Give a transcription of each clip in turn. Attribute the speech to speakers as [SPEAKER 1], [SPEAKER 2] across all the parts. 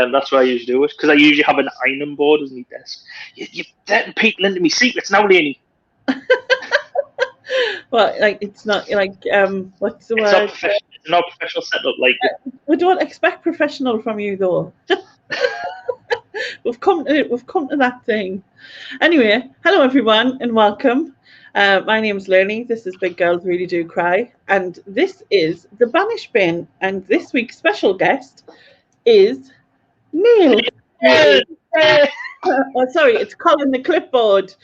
[SPEAKER 1] That's why I usually do it, because I usually have an ironing board as my desk. You're letting people into my secrets now, Laney.
[SPEAKER 2] Well, like, it's not like what's the word?
[SPEAKER 1] It's not professional setup. Like,
[SPEAKER 2] we don't expect professional from you, though. We've come to that thing. Anyway, hello everyone and welcome. My name's Learning. This is Big Girls Really Do Cry, and this is the Banish bin. And this week's special guest is Neil. Oh, sorry, it's Colin the clipboard.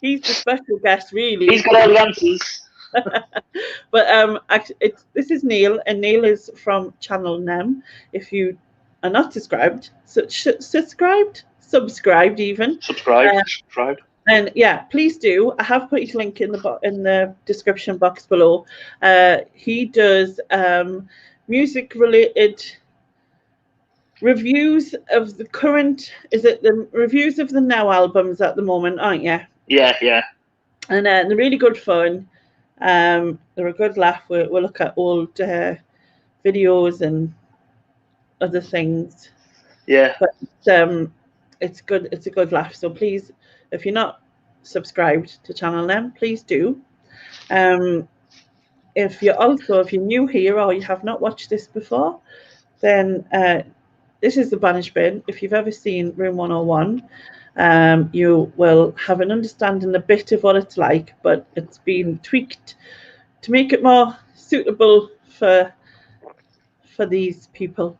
[SPEAKER 2] He's the special guest, really.
[SPEAKER 1] He's got all the answers.
[SPEAKER 2] But actually, this is Neil, and Neil is from Channel Nem. If you are not subscribed, subscribed even.
[SPEAKER 1] Subscribed.
[SPEAKER 2] And yeah, please do. I have put his link in the description box below. He does music-related reviews of the current. Is it the reviews of the Now albums at the moment, aren't you?
[SPEAKER 1] Yeah.
[SPEAKER 2] And they're really good fun. They're a good laugh. We'll look at old videos and other things.
[SPEAKER 1] Yeah.
[SPEAKER 2] But it's good. It's a good laugh. So please, if you're not subscribed to Channel Nem, please do. If you're new here or you have not watched this before, then this is the Banish bin. If you've ever seen Room 101, you will have an understanding a bit of what it's like, but it's been tweaked to make it more suitable for these people.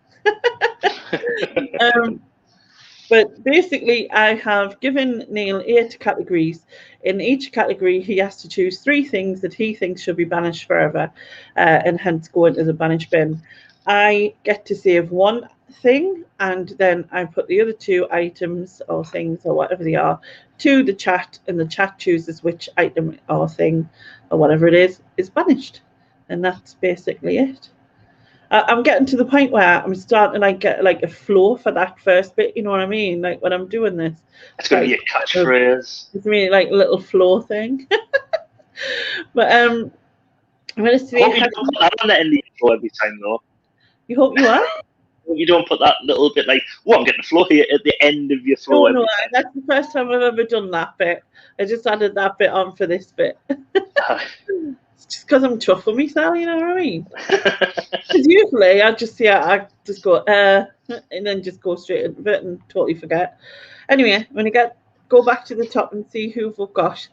[SPEAKER 2] But basically, I have given Neil 8 categories. In each category, he has to choose 3 things that he thinks should be banished forever, and hence go into the Banish bin. I get to save 1 thing, and then I put the other 2 items or things or whatever they are to the chat, and the chat chooses which item or thing or whatever it is banished. And that's basically it. I'm getting to the point where I'm starting to get like a flow for that first bit, you know what I mean? Like when I'm doing this.
[SPEAKER 1] It's going to be a catchphrase.
[SPEAKER 2] It's me like a little flow thing. But I'm going to say...
[SPEAKER 1] I hope you don't put that on the end of the flow every time, though.
[SPEAKER 2] You hope you are?
[SPEAKER 1] You don't put that little bit like, I'm getting the flow here at the end of your flow.
[SPEAKER 2] No, that's the first time I've ever done that bit. I just added that bit on for this bit. It's just because I'm tough with myself, you know what I mean? Because usually I just go and then just go straight into it and totally forget. Anyway, I'm gonna go back to the top and see who we've got.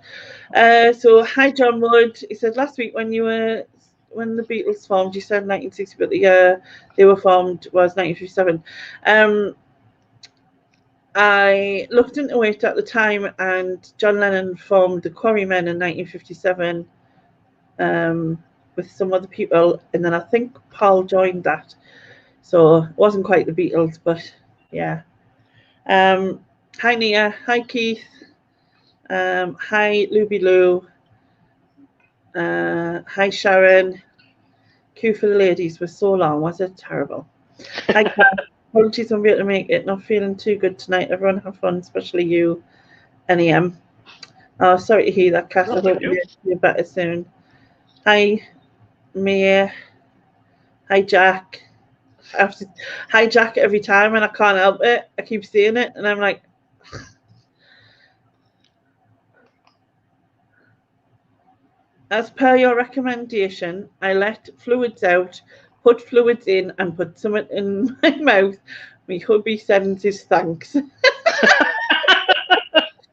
[SPEAKER 2] So hi John Wood. He said last week when the Beatles formed, you said 1960, but the year they were formed was 1957. I looked into it at the time, and John Lennon formed the Quarrymen in 1957 with some other people, and then I think Paul joined that. So it wasn't quite the Beatles, but yeah. Hi Nia, hi Keith, hi Luby Lou, hi Sharon. Queue for the ladies was so long, was it? Terrible. Hi Kat. Apologies on being able to make it. Not feeling too good tonight. Everyone have fun, especially you, NEM. Oh, sorry to hear that, Kat. I hope you're better soon. Hi, Mia. Hi, Jack. Hi, Jack every time, and I can't help it. I keep seeing it, and I'm like... As per your recommendation, I let fluids out, put fluids in, and put some in my mouth. My hubby sends his thanks.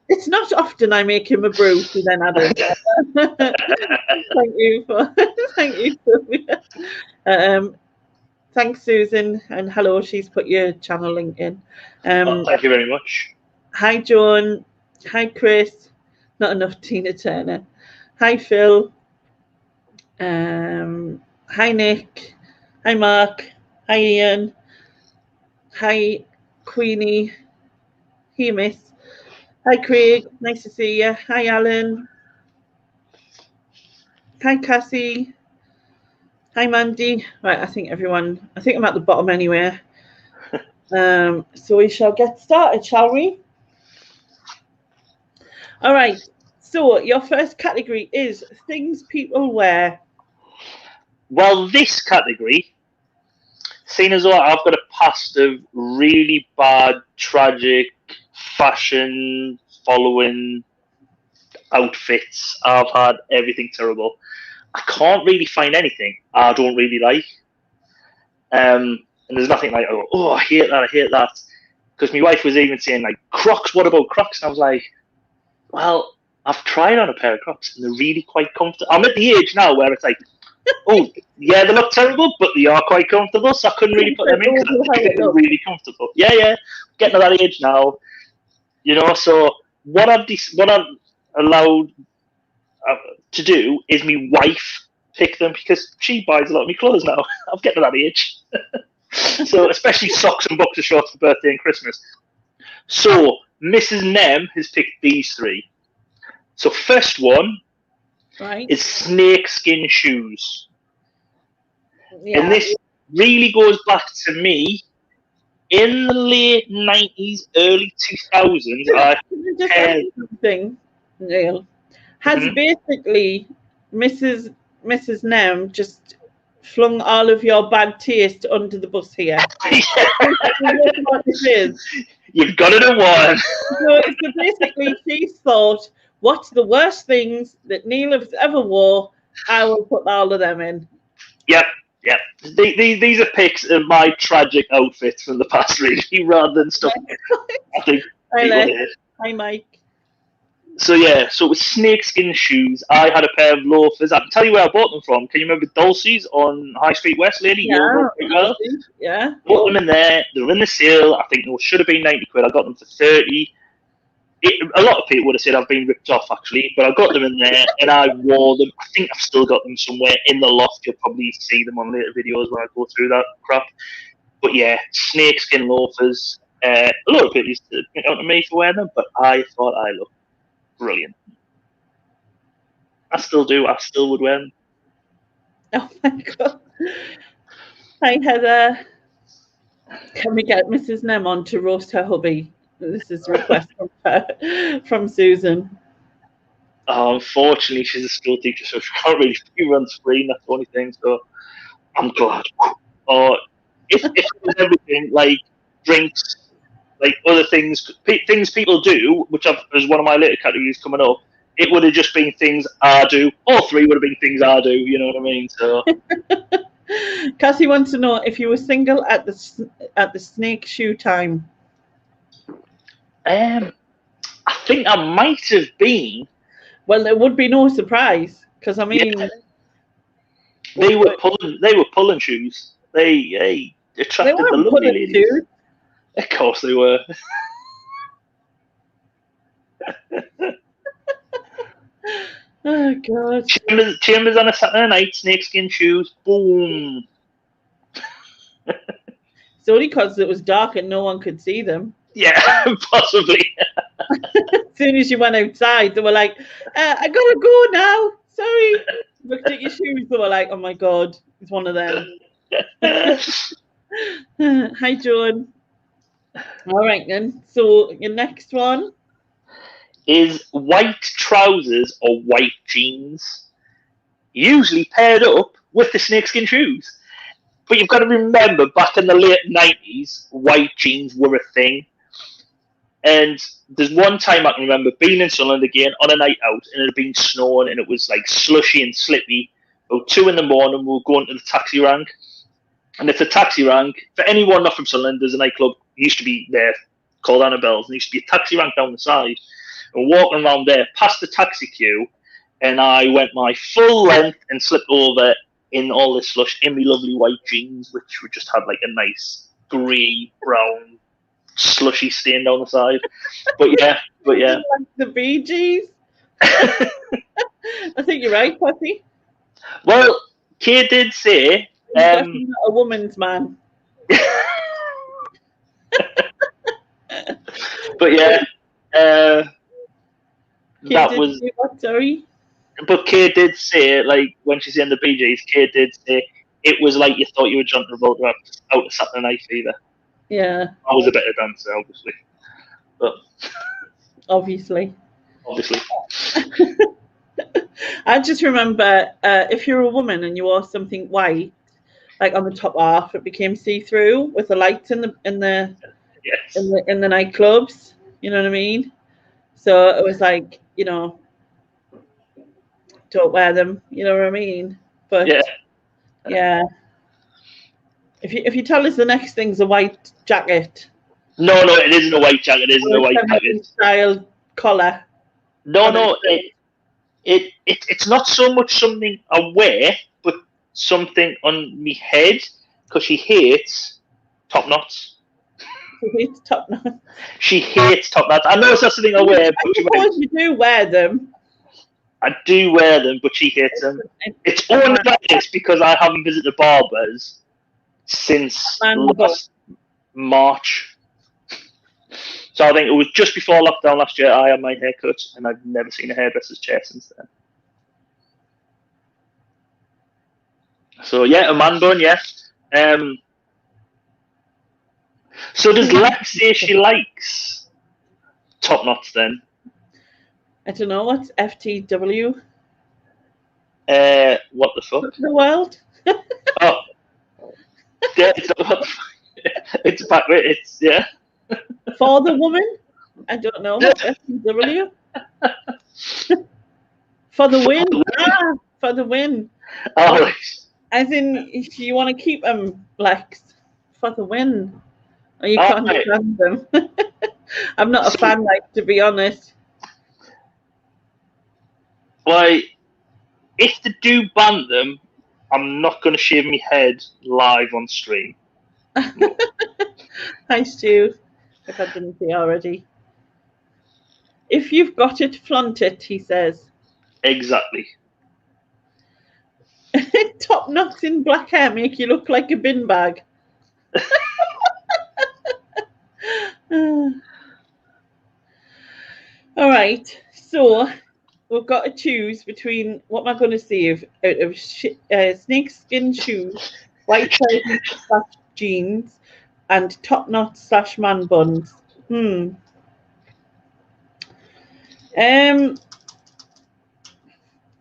[SPEAKER 2] It's not often I make him a brew, he then added. Thank you, Sylvia. Thanks, Susan, and hello. She's put your channel link in.
[SPEAKER 1] Thank you very much.
[SPEAKER 2] Hi, Joan. Hi, Chris. Not enough Tina Turner. Hi, Phil. Hi, Nick. Hi, Mark. Hi, Ian. Hi, Queenie. Here, Miss. Hi, Craig. Nice to see you. Hi, Alan. Hi, Cassie. Hi, Mandy. Right, I think I'm at the bottom anyway. So we shall get started, shall we? All right. So your first category is things people wear.
[SPEAKER 1] Well, this category, seeing as though I've got a past of really bad, tragic fashion following outfits. I've had everything terrible. I can't really find anything I don't really like. And there's nothing like, oh, I hate that. Because my wife was even saying, like, Crocs, what about Crocs? And I was like, well, I've tried on a pair of Crocs and they're really quite comfortable. I'm at the age now where it's like, oh, yeah, they look terrible, but they are quite comfortable, so I couldn't really put them in because I think they're really comfortable. Yeah, getting to that age now, you know. So what I've allowed to do is my wife pick them because she buys a lot of my clothes now. I'm getting to that age, so especially socks and boxer shorts for birthday and Christmas. So Mrs. Nem has picked these three. So first one.
[SPEAKER 2] Right.
[SPEAKER 1] Is snakeskin shoes.
[SPEAKER 2] Yeah.
[SPEAKER 1] And this really goes back to me in the late 90s, early 2000s. I
[SPEAKER 2] had something, Neil. Has basically Mrs. Nem just flung all of your bad taste under the bus here? What it is.
[SPEAKER 1] You've got it at one.
[SPEAKER 2] So basically, she thought, what's the worst things that Neil has ever wore? I will put all of them in.
[SPEAKER 1] Yep. These are pics of my tragic outfits from the past, really, rather than stuff I think
[SPEAKER 2] Hi, Mike.
[SPEAKER 1] So yeah, so it was snakeskin shoes. I had a pair of loafers. I can tell you where I bought them from. Can you remember Dulce's on High Street West, lady?
[SPEAKER 2] Yeah.
[SPEAKER 1] Bought them in there. They were in the sale. I think they should have been 90 quid. I got them for 30. A lot of people would have said I've been ripped off, actually, but I got them in there and I wore them. I think I've still got them somewhere in the loft. You'll probably see them on later videos when I go through that crap. But yeah, snakeskin loafers. A lot of people used to pick out to me for wearing them, but I thought I looked brilliant. I still do. I still would wear them.
[SPEAKER 2] Oh my God. Hi, Heather. Can we get Mrs. Nem on to roast her hubby? This is a request from Susan.
[SPEAKER 1] Oh, unfortunately, she's a school teacher, so she can't really run screen. That's the only thing. So I'm glad. Or if it was everything like drinks, like other things people do, which is one of my later categories coming up, it would have just been things I do. All three would have been things I do. You know what I mean? So.
[SPEAKER 2] Cassie wants to know if you were single at the snake shoe time.
[SPEAKER 1] I think I might have been.
[SPEAKER 2] Well, there would be no surprise because I mean,
[SPEAKER 1] they were pulling shoes. They attracted the lovely ladies. Shoes. Of course they were.
[SPEAKER 2] Oh God!
[SPEAKER 1] Chambers on a Saturday night, snakeskin shoes. Boom.
[SPEAKER 2] It's only because it was dark and no one could see them.
[SPEAKER 1] Yeah, possibly.
[SPEAKER 2] As soon as you went outside, they were like, I gotta go now. Sorry. Looked at your shoes, they were like, oh my God, it's one of them. Hi, Joan. All right, then. So your next one
[SPEAKER 1] is white trousers or white jeans, usually paired up with the snakeskin shoes. But you've got to remember, back in the late 90s, white jeans were a thing. And there's one time I can remember being in Sunderland again on a night out, and it had been snowing, and it was like slushy and slippy. About 2 a.m, we were going to the taxi rank. And it's a taxi rank. For anyone not from Sunderland, there's a nightclub, used to be there, called Annabelle's, and there used to be a taxi rank down the side. And walking around there, past the taxi queue, and I went my full length and slipped over in all this slush in my lovely white jeans, which we just had like a nice grey, brown, slushy stain down the side. But yeah.
[SPEAKER 2] Like the Bee Gees. I think you're right, Patty.
[SPEAKER 1] Well, Kay did say
[SPEAKER 2] definitely not a woman's man.
[SPEAKER 1] But yeah, that was.
[SPEAKER 2] What, sorry?
[SPEAKER 1] But Kay did say, like, when she's in the Bee Gees, Kay did say it was like you thought you were John Travolta out of Saturday Night Fever.
[SPEAKER 2] Yeah.
[SPEAKER 1] I was a better dancer, obviously. But
[SPEAKER 2] obviously.
[SPEAKER 1] I
[SPEAKER 2] just remember if you're a woman and you wore something white, like on the top half, it became see-through with the lights in the
[SPEAKER 1] Yes.
[SPEAKER 2] in the nightclubs. You know what I mean? So it was like, you know, don't wear them. You know what I mean? But yeah. If you tell us the next thing's a white jacket.
[SPEAKER 1] No, it isn't a white jacket. It isn't a white jacket.
[SPEAKER 2] Style collar.
[SPEAKER 1] No, it's not so much something I wear, but something on me head, because she hates top knots.
[SPEAKER 2] She hates top knots.
[SPEAKER 1] She hates top knots. I know it's not something I wear, but
[SPEAKER 2] I suppose you do wear them.
[SPEAKER 1] I do wear them, but she hates them. It's only like this because I haven't visited barbers since last March. So I think it was just before lockdown last year I had my hair cut, and I've never seen a hairdresser's chair since then. So yeah, a man bun, yes. So does Lex say she likes top knots then?
[SPEAKER 2] I don't know, what's FTW?
[SPEAKER 1] What the fuck?
[SPEAKER 2] The world?
[SPEAKER 1] Oh. Yeah, it's back. It's yeah.
[SPEAKER 2] For the woman? I don't know. What's FTW? For the win. For the win.
[SPEAKER 1] All right.
[SPEAKER 2] As in, if you want to keep them, Lex, for the win. Or you can't stand them. I'm not a fan, like, to be honest.
[SPEAKER 1] Why, if they do ban them, I'm not going to shave my head live on stream. No.
[SPEAKER 2] Hi, Stu. If I didn't see already. If you've got it, flaunt it, he says.
[SPEAKER 1] Exactly.
[SPEAKER 2] Top knots in black hair make you look like a bin bag. All right, so we've got to choose between what am I going to save out of snakeskin shoes, white trousers / jeans, and top knots / man buns.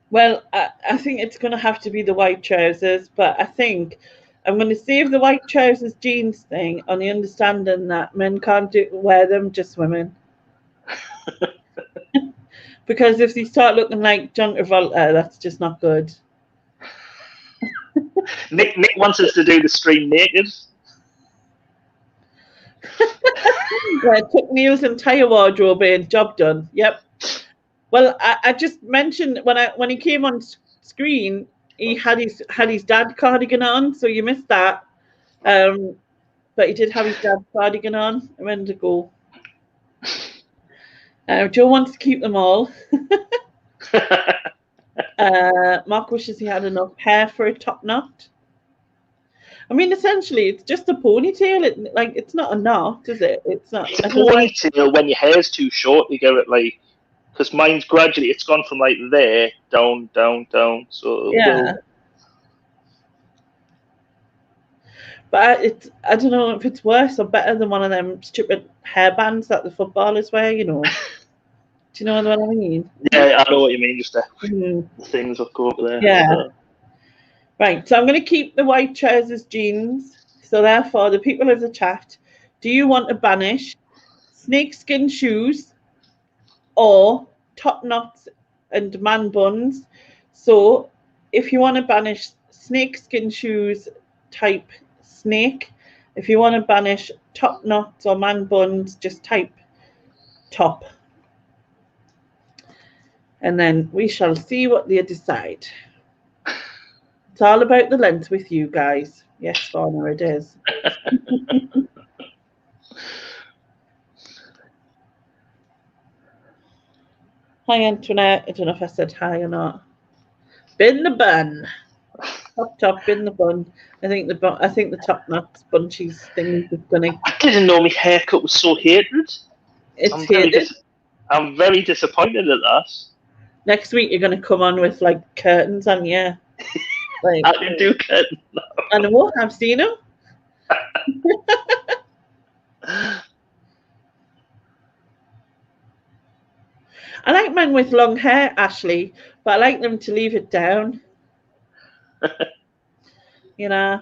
[SPEAKER 2] Well, I think it's going to have to be the white trousers, but I think I'm going to save the white trousers jeans thing on the understanding that men can't wear them, just women. Because if they start looking like John Travolta, that's just not good.
[SPEAKER 1] Nick wants us to do the stream naked.
[SPEAKER 2] Took Neil's entire wardrobe in, job done. Yep. Well, I just mentioned when he came on screen, he had his dad cardigan on, so you missed that. But he did have his dad's cardigan on a minute ago. Joe wants to keep them all. Mark wishes he had enough hair for a top knot. I mean, essentially, it's just a ponytail. It's not a knot, is it? It's not.
[SPEAKER 1] It's a ponytail when your hair's too short. You get it like, because mine's gradually. It's gone from like there down. So
[SPEAKER 2] yeah. But I don't know if it's worse or better than one of them stupid hairbands that the footballers wear, you know. Do you know what I mean?
[SPEAKER 1] Yeah, I know what you mean. Just the things that go up there.
[SPEAKER 2] Yeah. So. Right, so I'm going to keep the white trousers jeans. So therefore, the people of the chat, do you want to banish snakeskin shoes or top knots and man buns? So if you want to banish snakeskin shoes, type snake. If you want to banish top knots or man buns, just type top. And then we shall see what they decide. It's all about the length with you guys. Yes, Fauna, it is. Hi, Antoinette. I don't know if I said hi or not. Bin the bun. Top, bin the bun. I think the top knots bunchies thing is gonna.
[SPEAKER 1] I didn't know my haircut was so hated.
[SPEAKER 2] It's hated.
[SPEAKER 1] I'm very disappointed at that.
[SPEAKER 2] Next week you're gonna come on with like curtains on, yeah. Like,
[SPEAKER 1] I can do curtains now.
[SPEAKER 2] I know, I've seen them. I like men with long hair, Ashley, but I like them to leave it down. You know.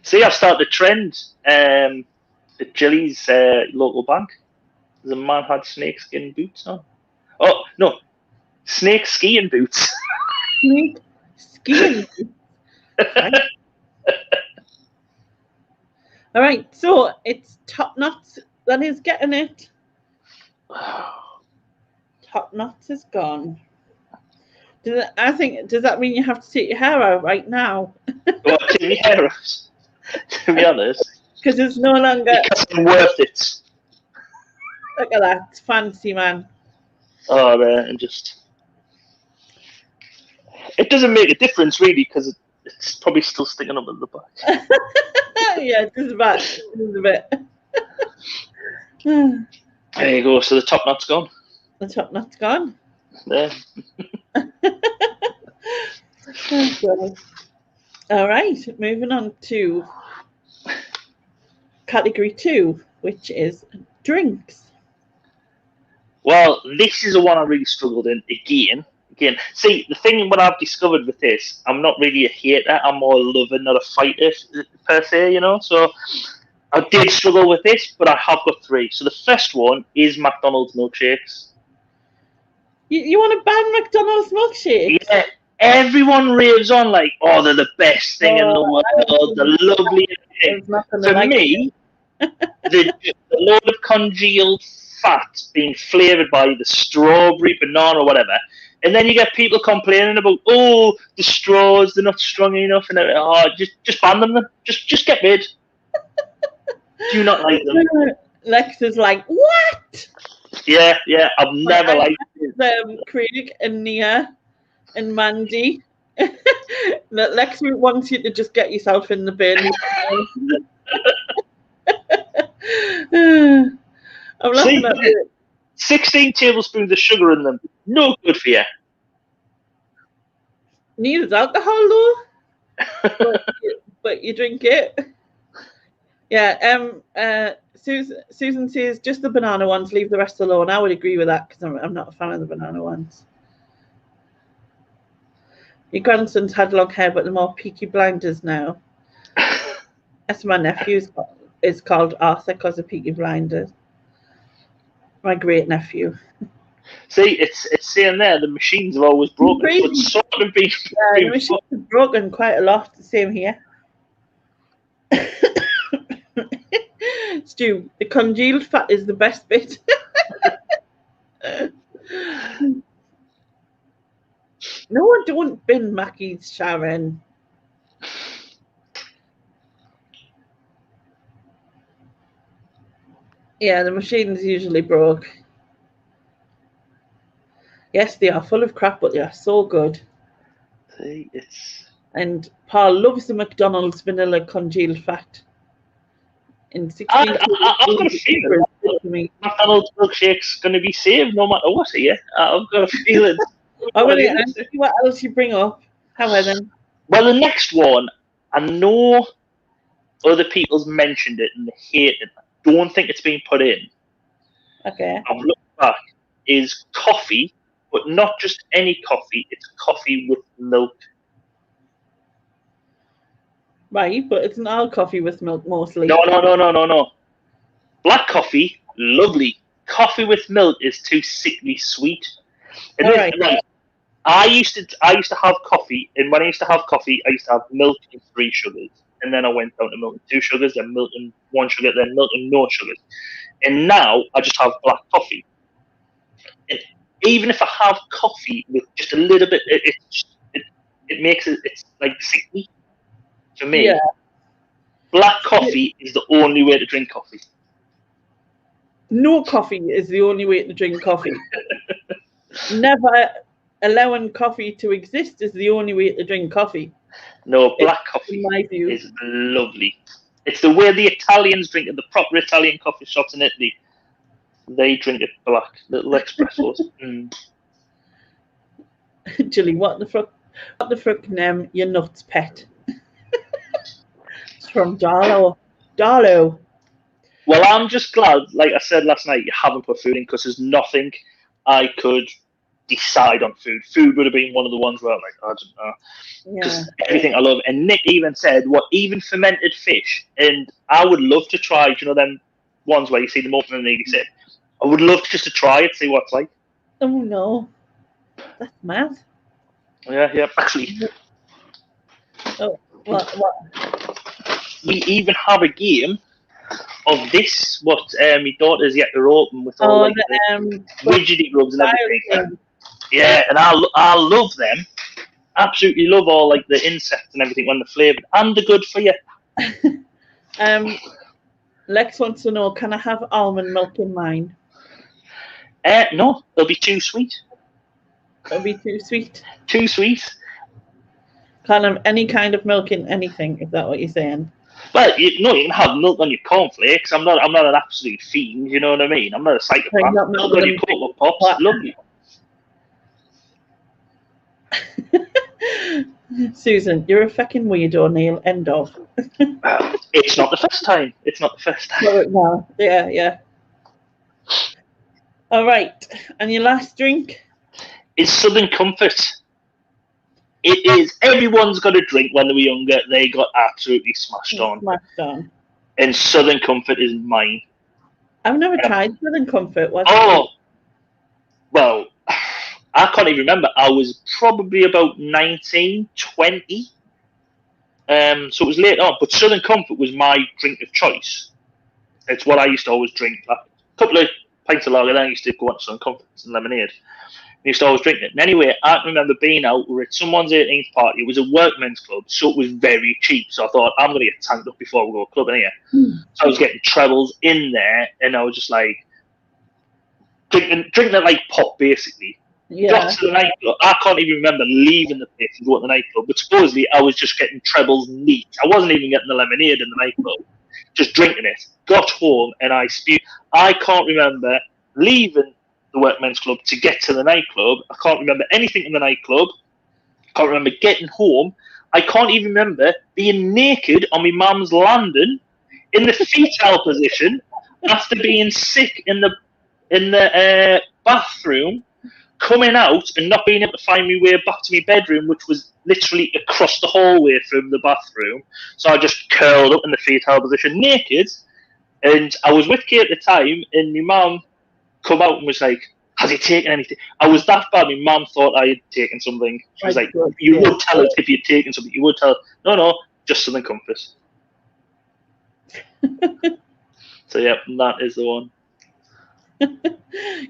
[SPEAKER 1] See, I've started a trend at Jilly's local bank. The man had snakeskin boots on. Oh, no, snake skiing boots.
[SPEAKER 2] Snake skiing. Right. All right, so it's Top Knots that is getting it. Top Knots is gone. Does that mean you have to take your hair out right now?
[SPEAKER 1] Well, take my hair out, to be honest.
[SPEAKER 2] Because it's no longer.
[SPEAKER 1] Because it's worth it.
[SPEAKER 2] Look at that. It's fancy, man.
[SPEAKER 1] Oh, man, and just. It doesn't make a difference, really, because it's probably still sticking up at the back.
[SPEAKER 2] Yeah, just about. Just a bit.
[SPEAKER 1] There you go. So the top knot's gone.
[SPEAKER 2] The top knot's gone.
[SPEAKER 1] There.
[SPEAKER 2] Okay. All right, moving on to category 2, which is drinks.
[SPEAKER 1] Well, this is the one I really struggled in again. See, the thing what I've discovered with this, I'm not really a hater. I'm more a lover, not a fighter per se, you know. So I did struggle with this, but I have got 3. So the first one is McDonald's milkshakes.
[SPEAKER 2] You want to ban McDonald's milkshakes?
[SPEAKER 1] Yeah, everyone raves on like, oh, they're the best thing in the world. They're lovely. For me, the load of congealed fat being flavoured by the strawberry, banana, or whatever. And then you get people complaining about, oh, the straws, they're not strong enough, and oh, just ban them. Just get rid. Do not like them.
[SPEAKER 2] Lex is like, what?
[SPEAKER 1] Yeah, I've never liked
[SPEAKER 2] them. Craig and Nia and Mandy. Lex wants you to just get yourself in the bin. I'm laughing at it.
[SPEAKER 1] 16 tablespoons of sugar in them. No good for you.
[SPEAKER 2] Neither's alcohol though. but you drink it. Yeah. Susan says just the banana ones, leave the rest alone. I would agree with that because I'm not a fan of the banana ones. Your grandson's had long hair, but they're more Peaky Blinders now. That's my nephew. Is called Arthur because of Peaky Blinders. My great nephew.
[SPEAKER 1] See, it's saying there the machines are always broken. So it's sort of been
[SPEAKER 2] the machines are broken quite a lot. The same here. Stu, the congealed fat is the best bit. No, I don't bin Mackey's, Sharon. Yeah, the machine's usually broke. Yes, they are full of crap, but they are so good.
[SPEAKER 1] See, it's.
[SPEAKER 2] And Paul loves the McDonald's vanilla congealed fat. In 16
[SPEAKER 1] I've got a feeling McDonald's milkshake's going to be saved no matter what here. I've got a feeling.
[SPEAKER 2] Oh, well, yeah, and see what else you bring up. However,
[SPEAKER 1] well, the next one, I know other people's mentioned it and they hate it. I don't think it's been put in.
[SPEAKER 2] Okay.
[SPEAKER 1] I've looked back. Is coffee, but not just any coffee. It's coffee with milk.
[SPEAKER 2] Right, but it's not all coffee with milk mostly.
[SPEAKER 1] No. Black coffee, lovely. Coffee with milk is too sickly sweet. And
[SPEAKER 2] All right.
[SPEAKER 1] I used to have coffee, and when I used to have coffee, I used to have milk and 3 sugars, and then I went down to milk and 2 sugars, then milk and 1 sugar, then milk and no sugars. And now I just have black coffee. And even if I have coffee with just a little bit, it makes it's like sickly. For me,
[SPEAKER 2] Yeah.
[SPEAKER 1] Black coffee is the only way to drink coffee.
[SPEAKER 2] No coffee is the only way to drink coffee. Never allowing coffee to exist is the only way to drink coffee.
[SPEAKER 1] No, black coffee
[SPEAKER 2] in my view.
[SPEAKER 1] is lovely. It's the way the Italians drink it, the proper Italian coffee shops in Italy. They drink it black, little espressos.
[SPEAKER 2] Julie, what the fuck name your nuts pet? It's from Darlo.
[SPEAKER 1] Well, I'm just glad, like I said last night, you haven't put food in because there's nothing I could decide on food. Food would have been one of the ones where I'm like, I don't know. Because everything I love. And Nick even said, what, even fermented fish? And I would love to try, do you know, them ones where you see them open and you sit. I would love just to try it, see what it's like.
[SPEAKER 2] Oh, no. That's mad.
[SPEAKER 1] Yeah, actually.
[SPEAKER 2] Oh, what?
[SPEAKER 1] We even have a game of this, what my daughter's yet to open with all the widgety gloves and everything. Yeah, and I love them. Absolutely love all like the insects and everything when they're flavoured, and they're good for you.
[SPEAKER 2] Lex wants to know, can I have almond milk in mine?
[SPEAKER 1] No, it'll be too sweet.
[SPEAKER 2] It'll be too sweet.
[SPEAKER 1] Too sweet.
[SPEAKER 2] Can't have any kind of milk in anything. Is that what you're saying?
[SPEAKER 1] Well, you can have milk on your cornflakes. I'm not an absolute fiend. You know what I mean? I'm not a psychopath. Milk on your Cocoa Pops, lovely.
[SPEAKER 2] Susan, you're a fucking weirdo, Neil. End of.
[SPEAKER 1] It's not the first time.
[SPEAKER 2] No, yeah. All right, and your last drink
[SPEAKER 1] is Southern Comfort. It is. Everyone's got a drink when they were younger. They got absolutely smashed on. And Southern Comfort is mine.
[SPEAKER 2] I've never tried Southern Comfort.
[SPEAKER 1] Well, I can't even remember. I was probably about 19, 20. So it was late on. But Southern Comfort was my drink of choice. It's what I used to always drink. Like a couple of pints of lager, then I used to go on to Southern Comfort and lemonade. I used to always drink it. And anyway, I can remember being out. We were at someone's 18th party. It was a workmen's club, so it was very cheap. So I thought, I'm going to get tanked up before we go to a club in here. So I was getting trebles in there, and I was just like drinking it like pop, basically.
[SPEAKER 2] Yeah.
[SPEAKER 1] Got to the nightclub. I can't even remember leaving the place and going to the nightclub, but supposedly I was just getting trebles neat. I wasn't even getting the lemonade in the nightclub, just drinking it. Got home and I spewed. I can't remember leaving the workmen's club to get to the nightclub. I can't remember anything in the nightclub. I can't remember getting home. I can't even remember being naked on my mum's landing in the fetal position after being sick in the bathroom, coming out and not being able to find my way back to my bedroom, which was literally across the hallway from the bathroom. So I just curled up in the fetal position naked, and I was with Kate at the time, and my mum come out and was like, has he taken anything? I was that bad. My mum thought I had taken something. She was like, you would tell us if you'd taken something. You would tell us. No, just Southern Comfort. So, yeah, that is the one.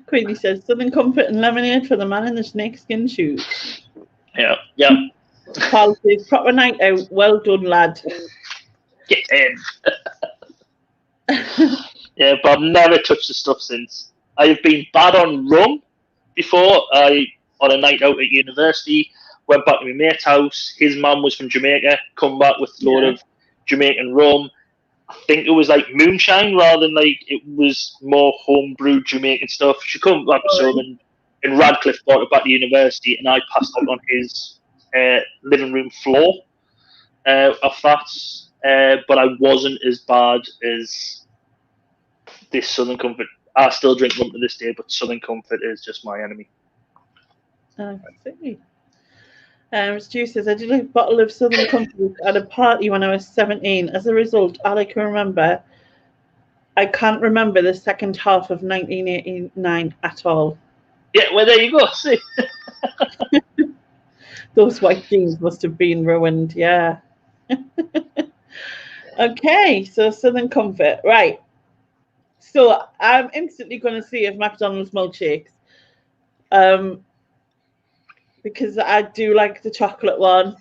[SPEAKER 2] Queenie says, Southern Comfort and lemonade for the man in the snakeskin shoes.
[SPEAKER 1] Yeah.
[SPEAKER 2] Paul says, proper night out. Well done, lad.
[SPEAKER 1] Get in. Yeah, but I've never touched the stuff since. I have been bad on rum before. On a night out at university, went back to my mate's house. His mum was from Jamaica, come back with a load of Jamaican rum. I think it was like moonshine rather than like it was more home-brewed Jamaican stuff. She come back with some, and Radcliffe brought it back to university, and I passed out on his living room floor of that. But I wasn't as bad as this Southern Comfort. I still drink rum to this day, but Southern Comfort is just my enemy.
[SPEAKER 2] I see. Stu says, I did a bottle of Southern Comfort at a party when I was 17. As a result, all I can remember, I can't remember the second half of 1989 at all.
[SPEAKER 1] Yeah, well, there you go. See?
[SPEAKER 2] Those white jeans must have been ruined, yeah. Okay, so Southern Comfort. Right. So I'm instantly going to see if McDonald's milkshakes, because I do like the chocolate one,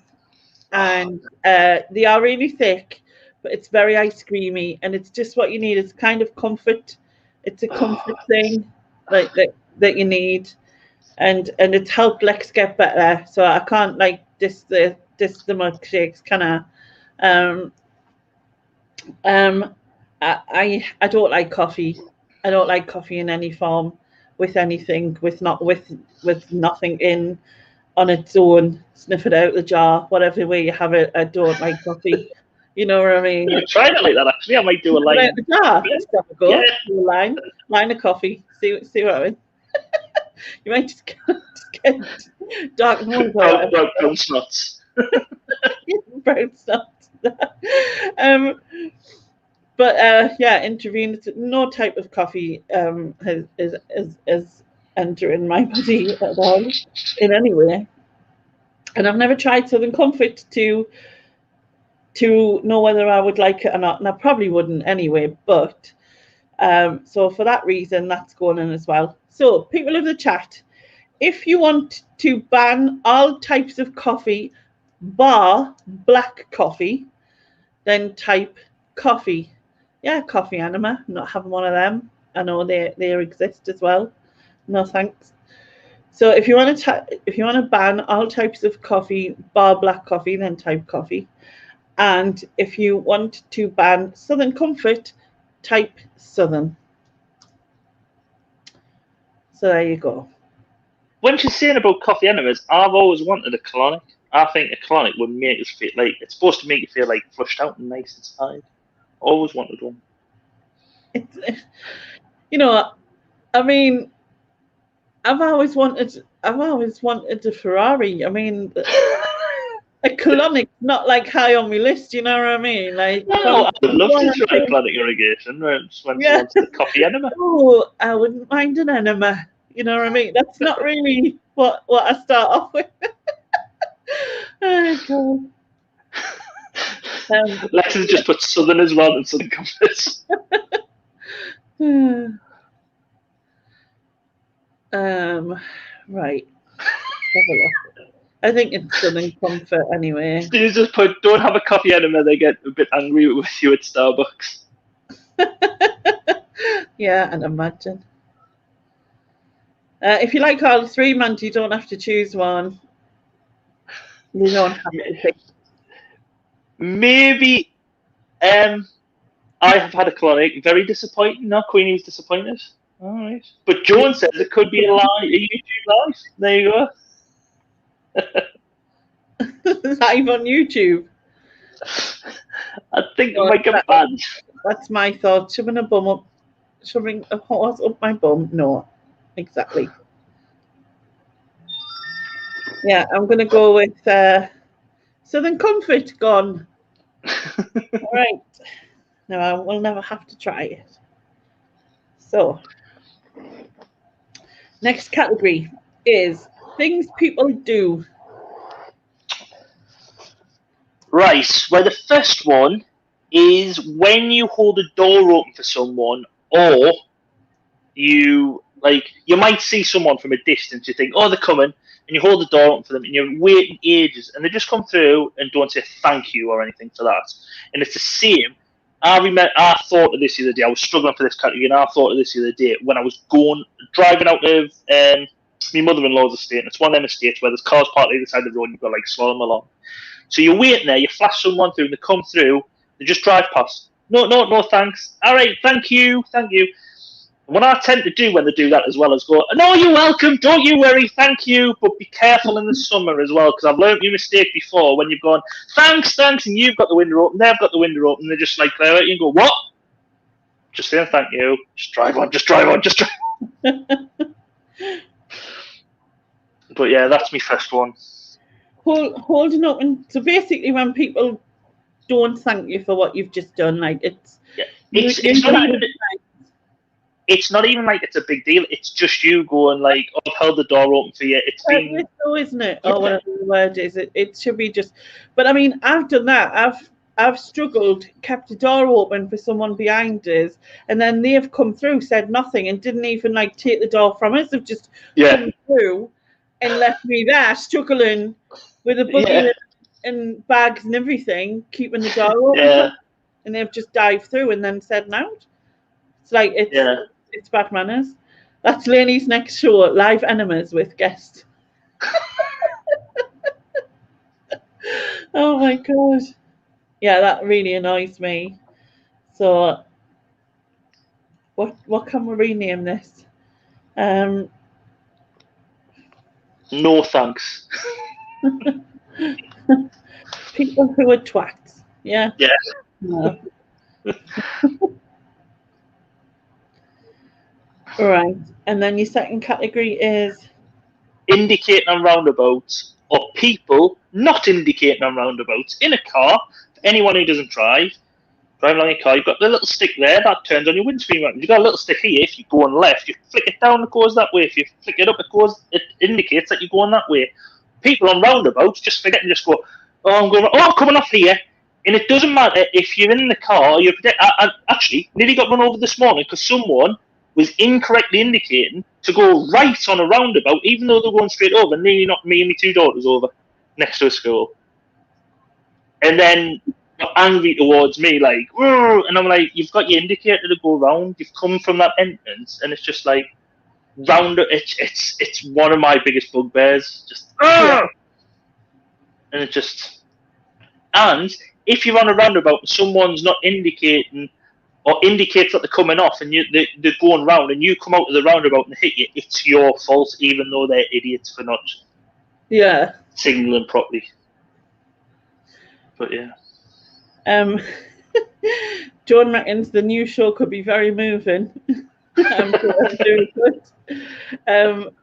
[SPEAKER 2] and they are really thick, but it's very ice creamy, and it's just what you need. It's kind of comfort. It's a comfort thing like that you need, and it's helped Lex get better. So I can't like diss the milkshakes, can I? I don't like coffee. I don't like coffee in any form, with anything, with nothing in on its own. Sniff it out the jar, whatever way you have it. I don't like coffee. You know what I mean?
[SPEAKER 1] I've tried it like that actually. I might do a line.
[SPEAKER 2] Out the jar. Let's have a go. Do a line of coffee. See what I mean. You might just get dark noise or
[SPEAKER 1] Brown
[SPEAKER 2] whatever.
[SPEAKER 1] snots.
[SPEAKER 2] Brown snots. But yeah, intravenous. No type of coffee is entering my body at all in any way. And I've never tried Southern Comfort to know whether I would like it or not, and I probably wouldn't anyway. But so for that reason, that's going in as well. So people of the chat, if you want to ban all types of coffee, bar black coffee, then type coffee. Yeah, coffee enema. Not having one of them. I know they exist as well. No thanks. So if you want to ban all types of coffee, bar black coffee, then type coffee. And if you want to ban Southern Comfort, type Southern. So there you go.
[SPEAKER 1] When she's saying about coffee enemas, I've always wanted a colonic. I think a colonic would make us feel like it's supposed to make you feel like flushed out and nice inside. Always wanted one.
[SPEAKER 2] It's, I mean, I've always wanted a Ferrari. I mean, a colonic, not like high on my list. You know what I mean? Like,
[SPEAKER 1] no, I would love to try colonic irrigation when someone's the coffee enema.
[SPEAKER 2] Oh, I wouldn't mind an enema. You know what I mean? That's not really what I start off with. Oh, God.
[SPEAKER 1] Lex has just put Southern as well and Southern Comforts.
[SPEAKER 2] Right. Have a look. I think it's Southern Comfort anyway.
[SPEAKER 1] You just put, don't have a coffee enema, they get a bit angry with you at Starbucks.
[SPEAKER 2] Yeah, and imagine. If you like all three, man, you don't have to choose one. You don't have to pick.
[SPEAKER 1] Maybe I have had a colonic. Very disappointing. No, Queenie was disappointed. All right. But Joan says it could be a YouTube live. There you go.
[SPEAKER 2] Live on YouTube.
[SPEAKER 1] I think it might get banned.
[SPEAKER 2] That's my thought. Shoving a horse up my bum. No, exactly. Yeah, I'm going to go with Southern Comfort gone. All right. No, I will never have to try it. So, next category is things people do.
[SPEAKER 1] Right. Well, the first one is when you hold a door open for someone, or you might see someone from a distance. You think, oh, they're coming, and you hold the door open for them, and you're waiting ages, and they just come through and don't say thank you or anything for that. And it's the same. I thought of this the other day. I was struggling for this category, and I thought of this the other day when I was driving out of my mother-in-law's estate. And it's one of them estates where there's cars parked either side of the road, and you've got to slow them along. So you're waiting there, you flash someone through, and they come through, they just drive past. No, thanks. All right, thank you. And what I tend to do when they do that as well is go, no, you're welcome, don't you worry, thank you, but be careful in the summer as well, because I've learned your mistake before when you've gone, thanks, and you've got the window open, they've got the window open, and they're just like, there, you go, what? Just saying thank you, just drive on. But yeah, that's my first one.
[SPEAKER 2] Holding up, and so basically when people don't thank you for what you've just done, like it's
[SPEAKER 1] not even like it's a big deal. It's just you going like, oh, I've held the door open for you. It's been
[SPEAKER 2] so, isn't it? Or whatever the word is. It should be just. But I mean, I've done that. I've struggled, kept the door open for someone behind us, and then they've come through, said nothing, and didn't even like take the door from us. They've just come through and left me there struggling with a buggy and bags and everything, keeping the door open, and they've just dived through and then said no. It's like it's bad manners. That's Lainey's next show, Live Enemas with guests. Oh my god. Yeah, that really annoys me. So what can we rename this?
[SPEAKER 1] No thanks.
[SPEAKER 2] People who are twats. Yeah.
[SPEAKER 1] Yeah.
[SPEAKER 2] No. Right. And then your second category is
[SPEAKER 1] indicating on roundabouts or people not indicating on roundabouts in a car. For anyone who doesn't drive along a car, you've got the little stick there that turns on your windscreen wipers. You've got a little stick here. If you go on left, you flick it down, it goes that way. If you flick it up, it indicates that you're going that way. People on roundabouts just forget and just go, I'm coming off here. And it doesn't matter if you're in the car. I actually nearly got run over this morning because someone was incorrectly indicating to go right on a roundabout, even though they're going straight over, nearly knocked me and my two daughters over next to a school. And then got angry towards me, like, whoa, and I'm like, you've got your indicator to go round. You've come from that entrance, and it's just like it's one of my biggest bugbears. Just and it just and if you're on a roundabout and someone's not indicating or indicates that they're coming off and they're going round and you come out of the roundabout and hit you, it's your fault, even though they're idiots for not signalling properly. But yeah.
[SPEAKER 2] John reckons the new show could be very moving.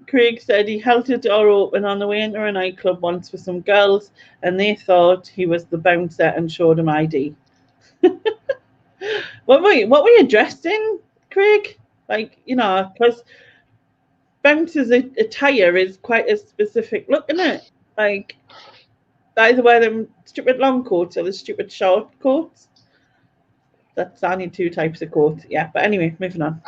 [SPEAKER 2] Craig said he held a door open on the way into a nightclub once for some girls and they thought he was the bouncer and showed him ID. What were you dressed in, Craig? Like, because bouncers' attire is quite a specific look, isn't it? Like, they either wear them stupid long coats or the stupid short coats. That's only two types of coats. Yeah, but anyway, moving on.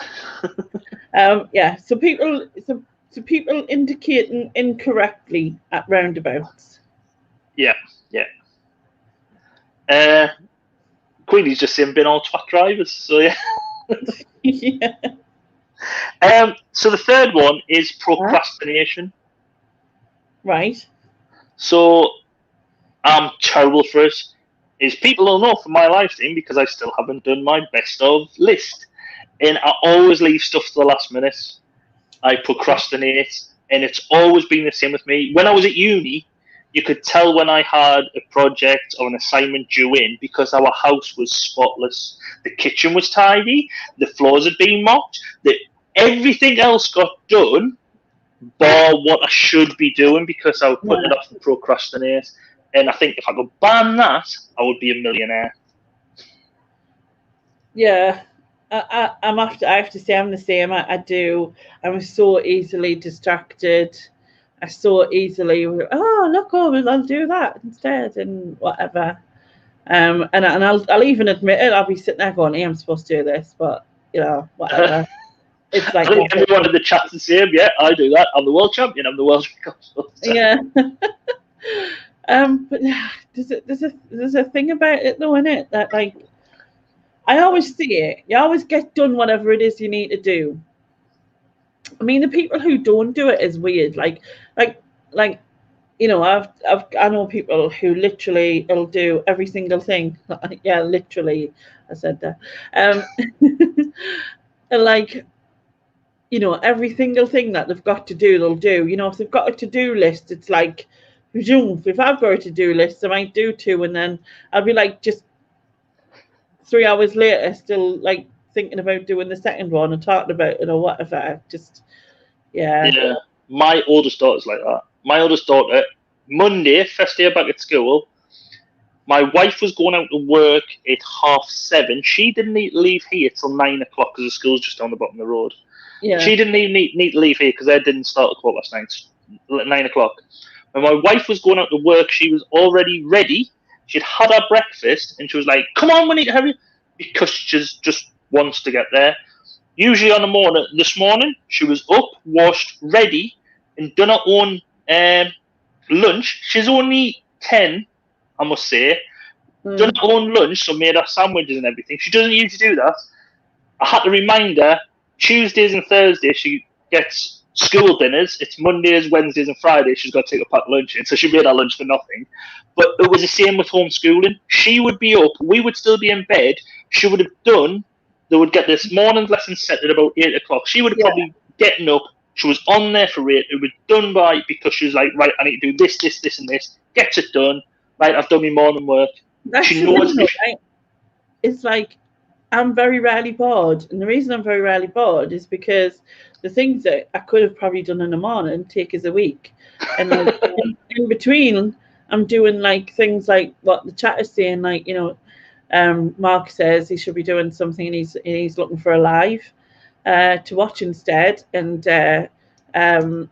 [SPEAKER 2] So people indicating incorrectly at roundabouts.
[SPEAKER 1] Yeah. Queenie's just saying, been all twat drivers, so yeah.
[SPEAKER 2] Yeah.
[SPEAKER 1] So the third one is procrastination.
[SPEAKER 2] Right.
[SPEAKER 1] So I'm terrible for it. People don't know from my live stream because I still haven't done my best of list. And I always leave stuff to the last minute. I procrastinate, and it's always been the same with me. When I was at uni, you could tell when I had a project or an assignment due in because our house was spotless. The kitchen was tidy, the floors had been mopped, everything else got done, bar what I should be doing because I was putting it off and procrastinate. And I think if I could ban that, I would be a millionaire.
[SPEAKER 2] Yeah, I have to say I'm the same. I'm so easily distracted. I so easily, I'll do that instead and whatever. And I'll even admit it. I'll be sitting there going, hey, I'm supposed to do this, but whatever. It's like
[SPEAKER 1] I think everyone in the chat's the same. Yeah, I do that. I'm the world champion. I'm the world record.
[SPEAKER 2] Yeah. But there's a thing about it though, innit? That like I always see it. You always get done whatever it is you need to do. I mean, the people who don't do it is weird. Like I know people who literally will do every single thing. Yeah, literally, I said that. Like, every single thing that they've got to do, they'll do. If they've got a to-do list, it's like, if I've got a to-do list, I might do 2, and then I'll be like, just 3 hours later, still like thinking about doing the second one and talking about it or whatever. Just,
[SPEAKER 1] Yeah. My oldest daughter's like that. My oldest daughter, Monday, first day back at school, my wife was going out to work at 7:30. She didn't need to leave here till 9 o'clock because the school's just down the bottom of the road.
[SPEAKER 2] Yeah.
[SPEAKER 1] She didn't even need to leave here because they didn't start at 9 o'clock. When my wife was going out to work, she was already ready. She'd had her breakfast, and she was like, come on, we need to hurry, because she just wants to get there. Usually on the morning, this morning, she was up, washed, ready, and done her own lunch. She's only 10, I must say. Done her own lunch, so made her sandwiches and everything. She doesn't usually do that. I had to remind her, Tuesdays and Thursdays, she gets school dinners. It's Mondays, Wednesdays, and Fridays. She's got to take a packed lunch in, so she made her lunch for nothing. But it was the same with homeschooling. She would be up, we would still be in bed. She would have done. They would get this morning lesson set at about 8 o'clock. She would have probably getting up. She was on there for 8. It was done by because she was like, right, I need to do this, this, this, and this. Gets it done. Right, I've done my morning work.
[SPEAKER 2] She knows. Right? It's like I'm very rarely bored, and the reason I'm very rarely bored is because the things that I could have probably done in the morning take us a week, and like in between, I'm doing like things like what the chat is saying, like Mark says he should be doing something, and he's looking for a live to watch instead, and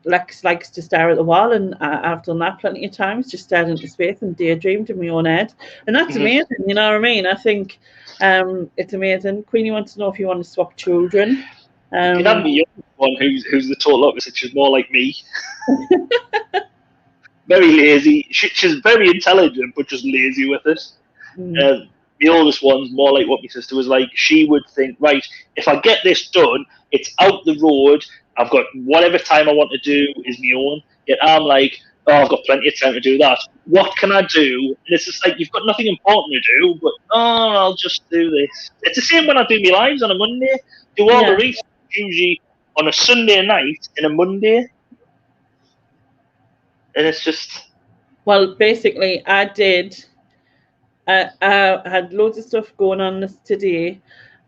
[SPEAKER 2] Lex likes to stare at the wall, and I've done that plenty of times, just stared into space and daydreamed in my own head, and that's amazing. You know what I mean? I think it's amazing. Queenie wants to know if you want to swap children.
[SPEAKER 1] You can have me one who's the total opposite. She's more like me. Very lazy. She's very intelligent, but just lazy with it. The oldest one's more like what my sister was like. She would think, right, if I get this done, it's out the road. I've got whatever time I want to do is my own. Yet I'm like, oh, I've got plenty of time to do that. What can I do? And it's just like, you've got nothing important to do, but I'll just do this. It's the same when I do my lives on a Monday. Do all the research usually on a Sunday night and a Monday. And it's just...
[SPEAKER 2] Well, basically, I did. I had loads of stuff going on today.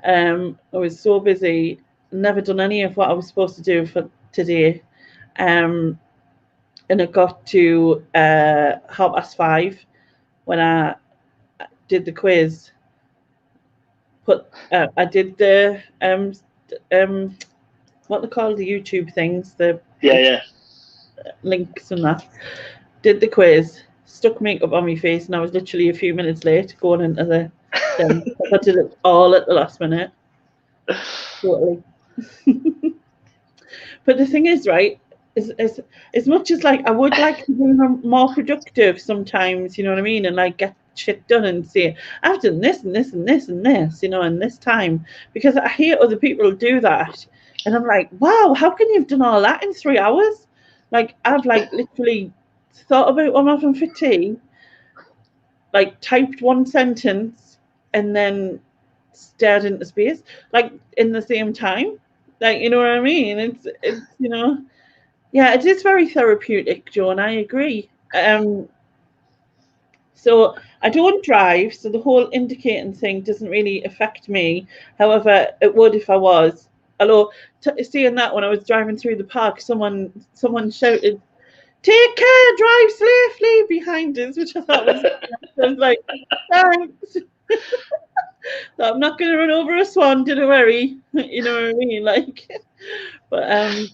[SPEAKER 2] I was so busy, never done any of what I was supposed to do for today. And it got to 5:30 when I did the quiz. I did the what they call the YouTube things, the links and that. Did the quiz, stuck makeup on my face, and I was literally a few minutes late going into the thing. I did it all at the last minute. Totally. But the thing is, right, as much as like I would like to be more productive sometimes, you know what I mean, and like get shit done and say I've done this and this and this and this, you know, in this time, because I hear other people do that, and I'm like, wow, how can you have done all that in 3 hours? Like I've like literally thought about what I'm having for tea, like typed one sentence, and then stared into space, like in the same time. Like, you know what I mean? It's you know, yeah, it is very therapeutic, Joan. I agree. So I don't drive, so the whole indicating thing doesn't really affect me. However, it would if I was. Although seeing that when I was driving through the park, someone shouted, "Take care, drive safely" behind us, which I thought was, I was like, thanks. So I'm not going to run over a swan, don't worry. You know what I mean? Like, but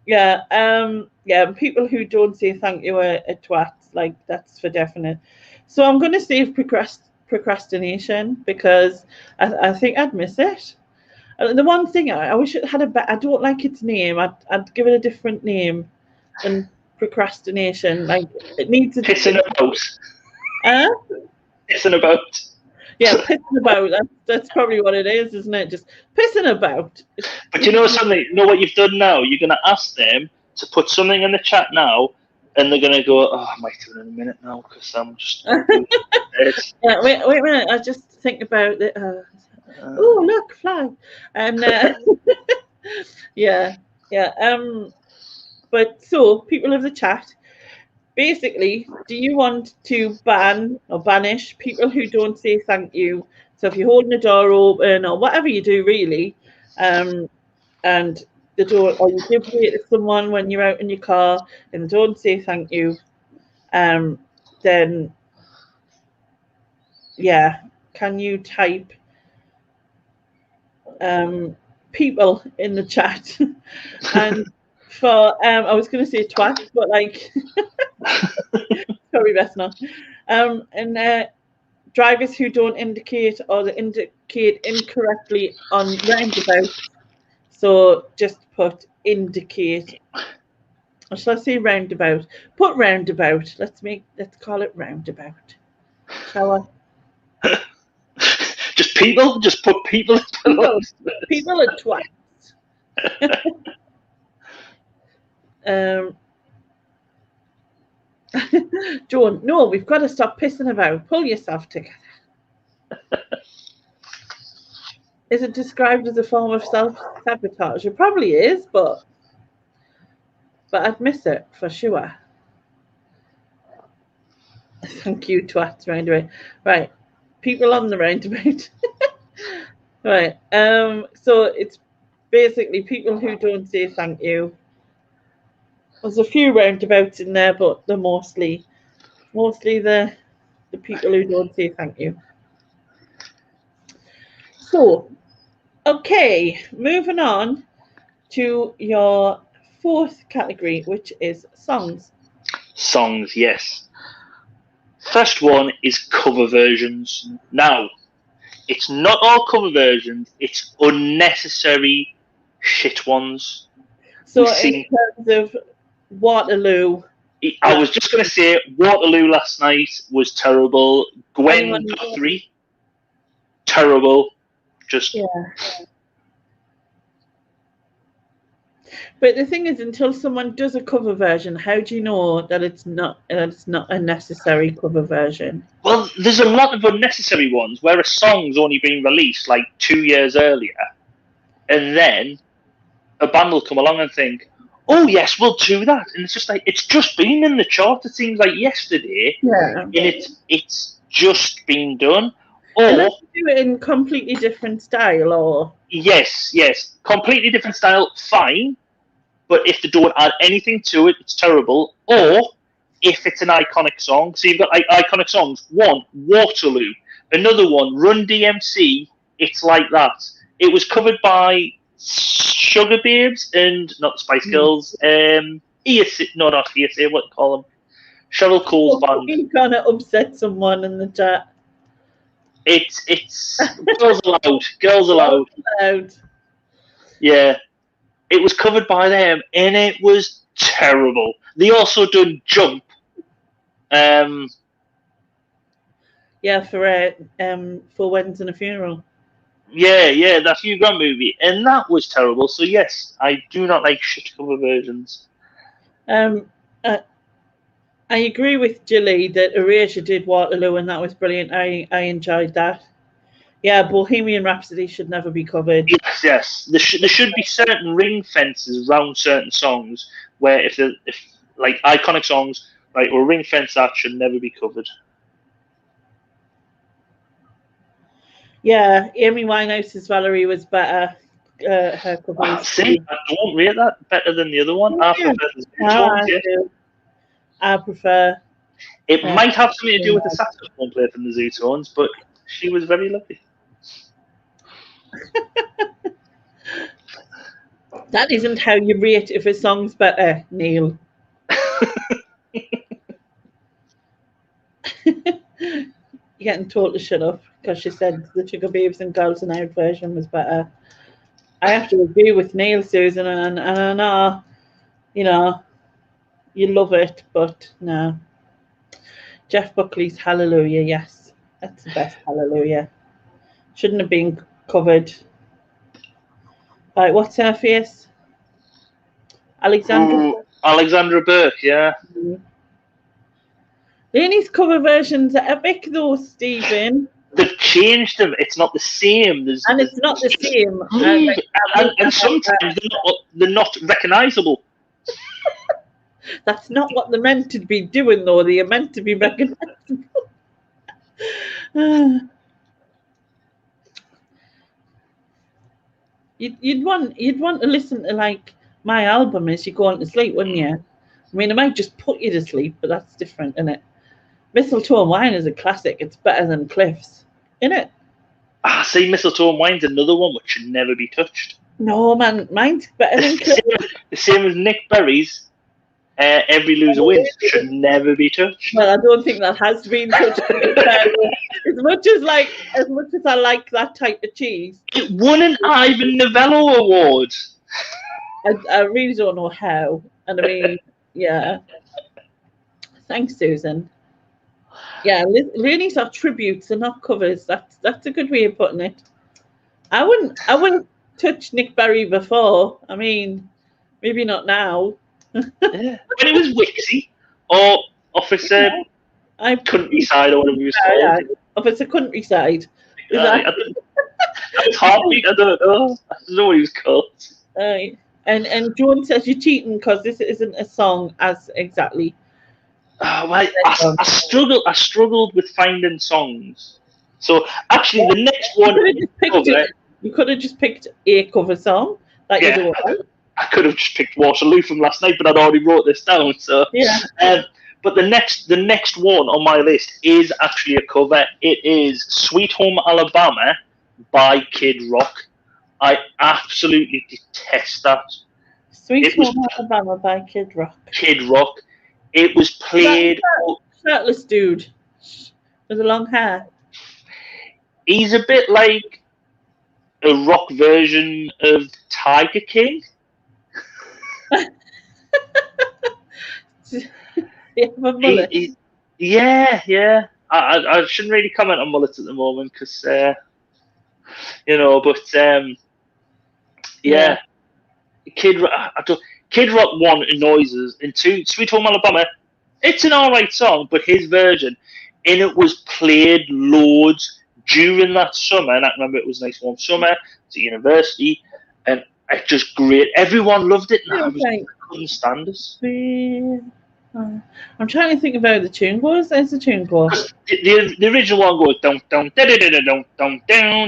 [SPEAKER 2] yeah, people who don't say thank you are twats, like that's for definite. So I'm going to save procrastination because I think I'd miss it. The one thing I wish it had I don't like its name. I'd give it a different name than procrastination. Like it needs a
[SPEAKER 1] pissing about. Pissing about.
[SPEAKER 2] Yeah, pissing about. That's probably what it is, isn't it? Just pissing about.
[SPEAKER 1] But you know something? You know what you've done now? You're going to ask them to put something in the chat now, and they're going to go, oh, I might do it in a minute now because I'm just...
[SPEAKER 2] Yeah, wait a minute. I just think about it. Oh, look, fly. And yeah. But so, people of the chat, basically, do you want to ban or banish people who don't say thank you? So if you're holding the door open or whatever you do, really, and the door, or you give way to someone when you're out in your car and they don't say thank you, then yeah, can you type people in the chat? And for I was going to say twat, but like probably best not. And drivers who don't indicate or they indicate incorrectly on roundabout. So just put indicate. Or shall I say roundabout? Put roundabout. Let's call it roundabout. Shall I?
[SPEAKER 1] Just people? Just put people.
[SPEAKER 2] People are twats. Joan, no, we've got to stop pissing about. Pull yourself together. Is it described as a form of self-sabotage? It probably is, but I'd miss it for sure. Thank you, twats roundabout. Right, people on the roundabout. Right. So it's basically people who don't say thank you. There's a few roundabouts in there, but they're mostly the people who don't say thank you. So, okay, moving on to your fourth category, which is songs.
[SPEAKER 1] Songs, yes. First one is cover versions. Now, it's not all cover versions, it's unnecessary shit ones.
[SPEAKER 2] So, in terms of Waterloo,
[SPEAKER 1] I was just going to say, Waterloo last night was terrible. Gwen Guthrie, terrible. Just.
[SPEAKER 2] Yeah. But the thing is, until someone does a cover version, how do you know that it's not a necessary cover version?
[SPEAKER 1] Well, there's a lot of unnecessary ones where a song's only been released like 2 years earlier, and then a band will come along and think, "Oh yes, we'll do that," and it's just like it's just been in the chart. It seems like yesterday, and it's just been done. Or
[SPEAKER 2] do it in completely different style, or
[SPEAKER 1] yes, completely different style, fine. But if they don't add anything to it, it's terrible. Or if it's an iconic song, so you've got iconic songs. One, Waterloo. Another one, Run DMC. It's like that. It was covered by Sugar Babes and not Spice Girls. ESA, no, not ESA. What do you call them? Cheryl Cole's band.
[SPEAKER 2] You kind of upset someone in the chat.
[SPEAKER 1] It's Girls Aloud. Girls Aloud. Yeah. It was covered by them, and it was terrible. They also done Jump.
[SPEAKER 2] Yeah, for Weddings and a Funeral.
[SPEAKER 1] Yeah, that Hugh Grant movie, and that was terrible. So yes, I do not like shit cover versions.
[SPEAKER 2] I agree with Jilly that Erasure did Waterloo, and that was brilliant. I enjoyed that. Yeah, Bohemian Rhapsody should never be covered.
[SPEAKER 1] Yes. There should be certain ring fences around certain songs where if like iconic songs, right, or ring fence that should never be covered.
[SPEAKER 2] Yeah, Amy Winehouse's Valerie was better. Her cover.
[SPEAKER 1] See, I don't rate that better than the other one. I prefer the ones, yeah.
[SPEAKER 2] I prefer.
[SPEAKER 1] It might have something to do with the saxophone player from the Zootones, but she was very lovely.
[SPEAKER 2] That isn't how you rate if a song's better, Neil. You're getting told to shut up because she said the Sugar Babes and Girls and Out version was better. I have to agree with Neil, Susan, and I know, you love it, but no. Jeff Buckley's Hallelujah, yes. That's the best Hallelujah. Shouldn't have been covered. Right, what's her face?
[SPEAKER 1] Alexandra Burke, yeah.
[SPEAKER 2] Leonie's cover versions are epic, though, Stephen.
[SPEAKER 1] They've changed them. It's not the same.
[SPEAKER 2] It's not the same.
[SPEAKER 1] And sometimes they're not recognisable.
[SPEAKER 2] That's not what they're meant to be doing, though. They are meant to be recognisable. You'd want to listen to like my album as you're going to sleep, wouldn't you? I mean, it might just put you to sleep, but that's different, isn't it? Mistletoe and Wine is a classic. It's better than Cliffs, isn't it?
[SPEAKER 1] See, Mistletoe and Wine's another one which should never be touched.
[SPEAKER 2] No, man, mine's better than Cliffs.
[SPEAKER 1] The same as Nick Berry's Every Loser Wins should never be touched.
[SPEAKER 2] Well, I don't think that has been touched. as much as I like that type of cheese.
[SPEAKER 1] It won an Ivan Novello Award.
[SPEAKER 2] I really don't know how. And I mean, yeah. Thanks, Susan. Yeah, Loonies are tributes and not covers. That's a good way of putting it. I wouldn't touch Nick Berry before. I mean, maybe not now.
[SPEAKER 1] Yeah. When it was Wixie or Officer Countryside or whatever he was called.
[SPEAKER 2] Officer Countryside.
[SPEAKER 1] That was Heartbeat. I don't know. I don't know what he was called.
[SPEAKER 2] And Joan says you're cheating because this isn't a song as exactly.
[SPEAKER 1] I struggled with finding songs. So actually, the next one
[SPEAKER 2] You could have just picked a cover song that
[SPEAKER 1] Yeah.
[SPEAKER 2] you do.
[SPEAKER 1] I could have just picked Waterloo from last night, but I'd already wrote this down. So
[SPEAKER 2] Yeah.
[SPEAKER 1] But the next one on my list is actually a cover. It is "Sweet Home Alabama" by Kid Rock. I absolutely detest that.
[SPEAKER 2] Sweet Home Alabama by Kid Rock.
[SPEAKER 1] Kid Rock. It was played.
[SPEAKER 2] Shirtless dude with the long hair.
[SPEAKER 1] He's a bit like a rock version of Tiger King.
[SPEAKER 2] You have a mullet.
[SPEAKER 1] Yeah. I shouldn't really comment on mullets at the moment because, but yeah. Kid Rock 1 annoys us, and 2, Sweet Home Alabama, it's an alright song, but his version, and it was played loads during that summer, and I remember it was a nice warm summer, it's at university, and it's just great. Everyone loved it, and I couldn't stand it.
[SPEAKER 2] I'm trying to think of how the tune goes. There's the tune go.
[SPEAKER 1] The original one goes down down down down down down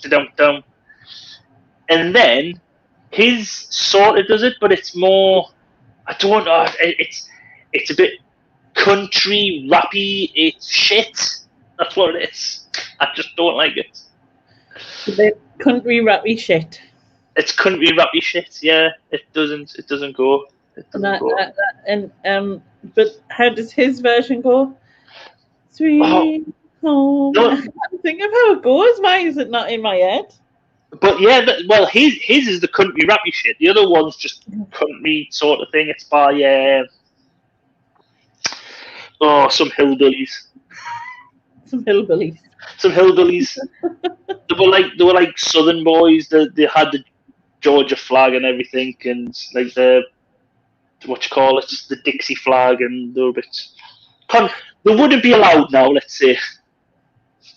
[SPEAKER 1] down down. And then his sort of does it, but it's more. I don't know. It's a bit country rappy. It's shit. That's what it is. I just don't like it.
[SPEAKER 2] The country rappy shit.
[SPEAKER 1] It's country rappy shit. Yeah, it doesn't go.
[SPEAKER 2] But how does his version go? Sweet home.
[SPEAKER 1] No.
[SPEAKER 2] I can't think of how it goes. Why is it not in my head?
[SPEAKER 1] But yeah, his is the country rappy shit. The other one's just country sort of thing. It's by some hillbillies.
[SPEAKER 2] Some hillbillies.
[SPEAKER 1] They were like Southern boys. They had the Georgia flag and everything, and like the Dixie flag, and they were a bit. They wouldn't be allowed now, let's say,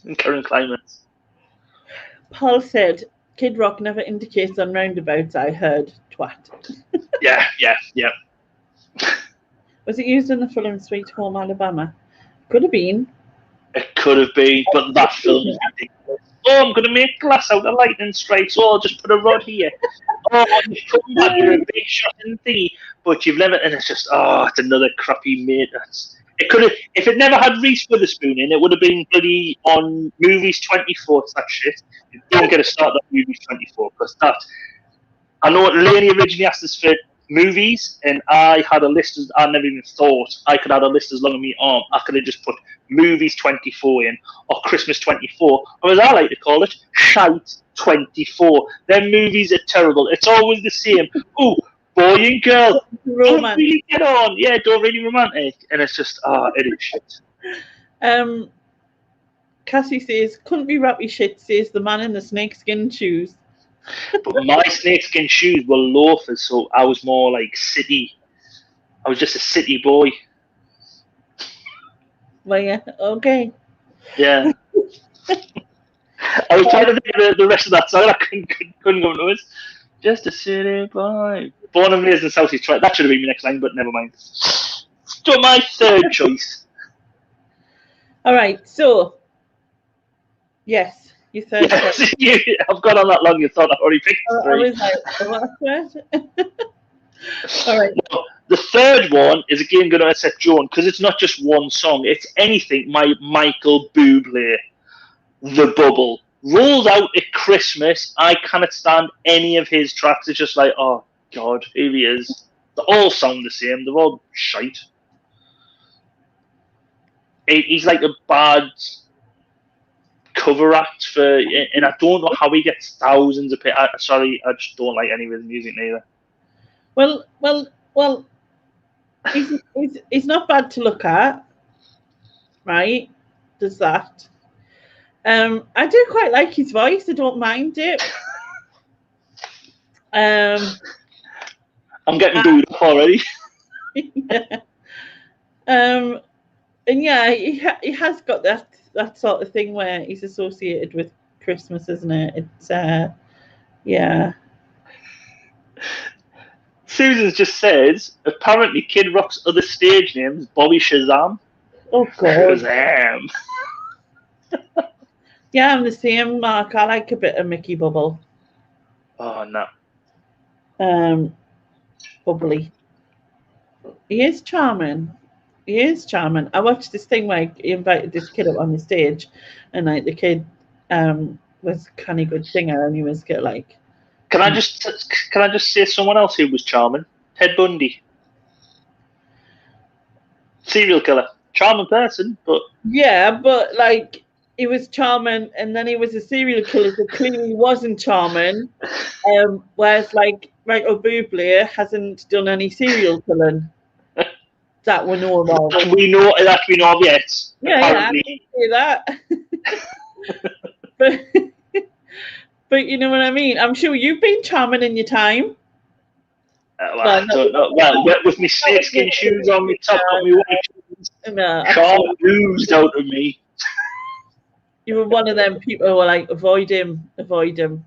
[SPEAKER 1] in current climate.
[SPEAKER 2] Paul said, "Kid Rock never indicates on roundabouts." I heard twat.
[SPEAKER 1] Yeah.
[SPEAKER 2] Was it used in the film Sweet Home Alabama? Could have been.
[SPEAKER 1] It could have been, but that film is ridiculous. Oh, I'm going to make glass out of lightning strikes. Oh, I'll just put a rod here. Oh, you've come back, you're a big shot in thingy, but you've never, and it's just, it's another crappy mate. It could have, if it never had Reese Witherspoon in, it would have been bloody on Movies 24. It's that shit. You don't get to start that Movies 24 because that. I know Lainey originally asked us for movies, and I had a list. I never even thought I could have a list as long as my arm. I could have just put Movies 24 in, or Christmas 24, or as I like to call it, Shite 24. Their movies are terrible. It's always the same. Oh, boy and girl don't really get on. Yeah, don't really romantic, and it's just it is shit.
[SPEAKER 2] Cassie says, "Couldn't be rappy shit," says the man in the snakeskin shoes.
[SPEAKER 1] But my snakeskin shoes were loafers, so I was more like city. I was just a city boy.
[SPEAKER 2] Well, yeah, okay.
[SPEAKER 1] Yeah. I was trying to think of the rest of that song. I couldn't go into it. Just a city boy. Born and raised in South East. That should have been my next line, but never mind. So my third choice.
[SPEAKER 2] All right, so yes. You said
[SPEAKER 1] I've gone on that long. You thought I already picked three.
[SPEAKER 2] I was like, all right.
[SPEAKER 1] No, the third one is again going to upset Joan because it's not just one song. It's anything. Michael Bublé, The Bubble, rolls out at Christmas. I cannot stand any of his tracks. It's just like, oh God, here he is. They all sound the same. They're all shite. He's like a bad cover act for, and I don't know how he gets thousands of people. Sorry, I just don't like any of his music neither.
[SPEAKER 2] Well, he's not bad to look at, right? Does that? I do quite like his voice. I don't mind it.
[SPEAKER 1] I'm getting booed up already.
[SPEAKER 2] Yeah. And yeah, he has got that sort of thing where he's associated with Christmas, isn't it? It's yeah.
[SPEAKER 1] Susan just says apparently Kid Rock's other stage name is Bobby Shazam.
[SPEAKER 2] Oh God.
[SPEAKER 1] Shazam.
[SPEAKER 2] Yeah, I'm the same, Mark. I like a bit of Mickey Bubble.
[SPEAKER 1] Oh no.
[SPEAKER 2] Bubbly. He is charming. He is charming. I watched this thing where he invited this kid up on the stage, and like the kid was kind of good singer, and he was get like.
[SPEAKER 1] Can I just say someone else who was charming? Ted Bundy. Serial killer. Charming person, but
[SPEAKER 2] Yeah, but like he was charming, and then he was a serial killer, so clearly he wasn't charming. Whereas like Michael Bublé hasn't done any serial killing that we know about.
[SPEAKER 1] we know that we know of yet.
[SPEAKER 2] Yeah,
[SPEAKER 1] Apparently.
[SPEAKER 2] yeah, I can say that. but you know what I mean. I'm sure you've been charming in your time.
[SPEAKER 1] Well, I don't know. Well, with my snakeskin shoes on, my top on, my white shoes, Sean oozed out of me.
[SPEAKER 2] You were one of them people who were like, avoid him, avoid him.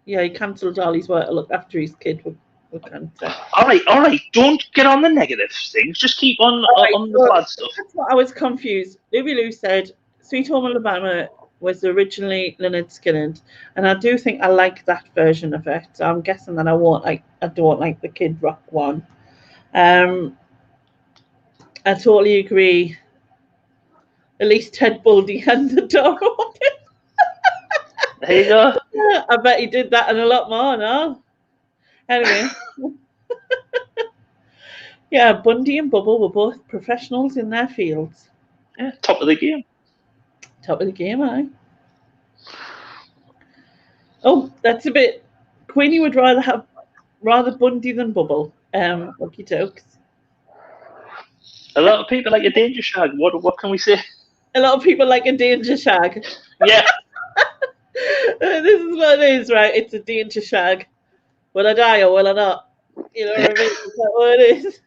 [SPEAKER 2] Yeah, he cancelled all his work to look after his kid with cancer.
[SPEAKER 1] All right. Don't get on the negative things. Just keep on the bad stuff.
[SPEAKER 2] That's what I was confused. Louie Lou said Sweet Home Alabama was originally Lynyrd Skynyrd, and I do think I like that version of it. So I'm guessing that I don't like the Kid Rock one. I totally agree. At least Ted Bundy and the dog.
[SPEAKER 1] There you go.
[SPEAKER 2] I bet he did that and a lot more, no? Anyway. Yeah, Bundy and Bubble were both professionals in their fields.
[SPEAKER 1] Yeah, top of the game.
[SPEAKER 2] Top of the game, aye. Oh, that's a bit. Queenie would rather Bundy than Bubble. Okie dokes.
[SPEAKER 1] A lot of people like a danger shag. What can we say?
[SPEAKER 2] A lot of people like a danger shag.
[SPEAKER 1] Yeah.
[SPEAKER 2] This is what it is, right? It's a danger shag. Will I die or will I not? You know what I mean? Is that what it is?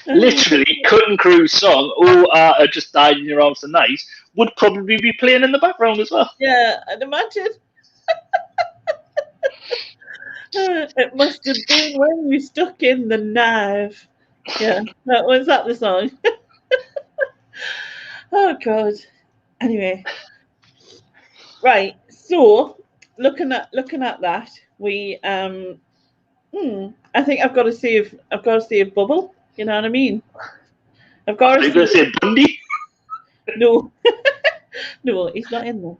[SPEAKER 1] Literally, Cutting Crew's song, "Oh, I Just Died in Your Arms Tonight," would probably be playing in the background as well.
[SPEAKER 2] Yeah, I'd imagine. It must have been when you stuck in the knife. Yeah, was that the song? Oh God. Anyway, right. So looking at that, we I think I've got to save Bubble. You know what I mean? I've got to.
[SPEAKER 1] Are you going to say Bundy?
[SPEAKER 2] No, no, he's not in this.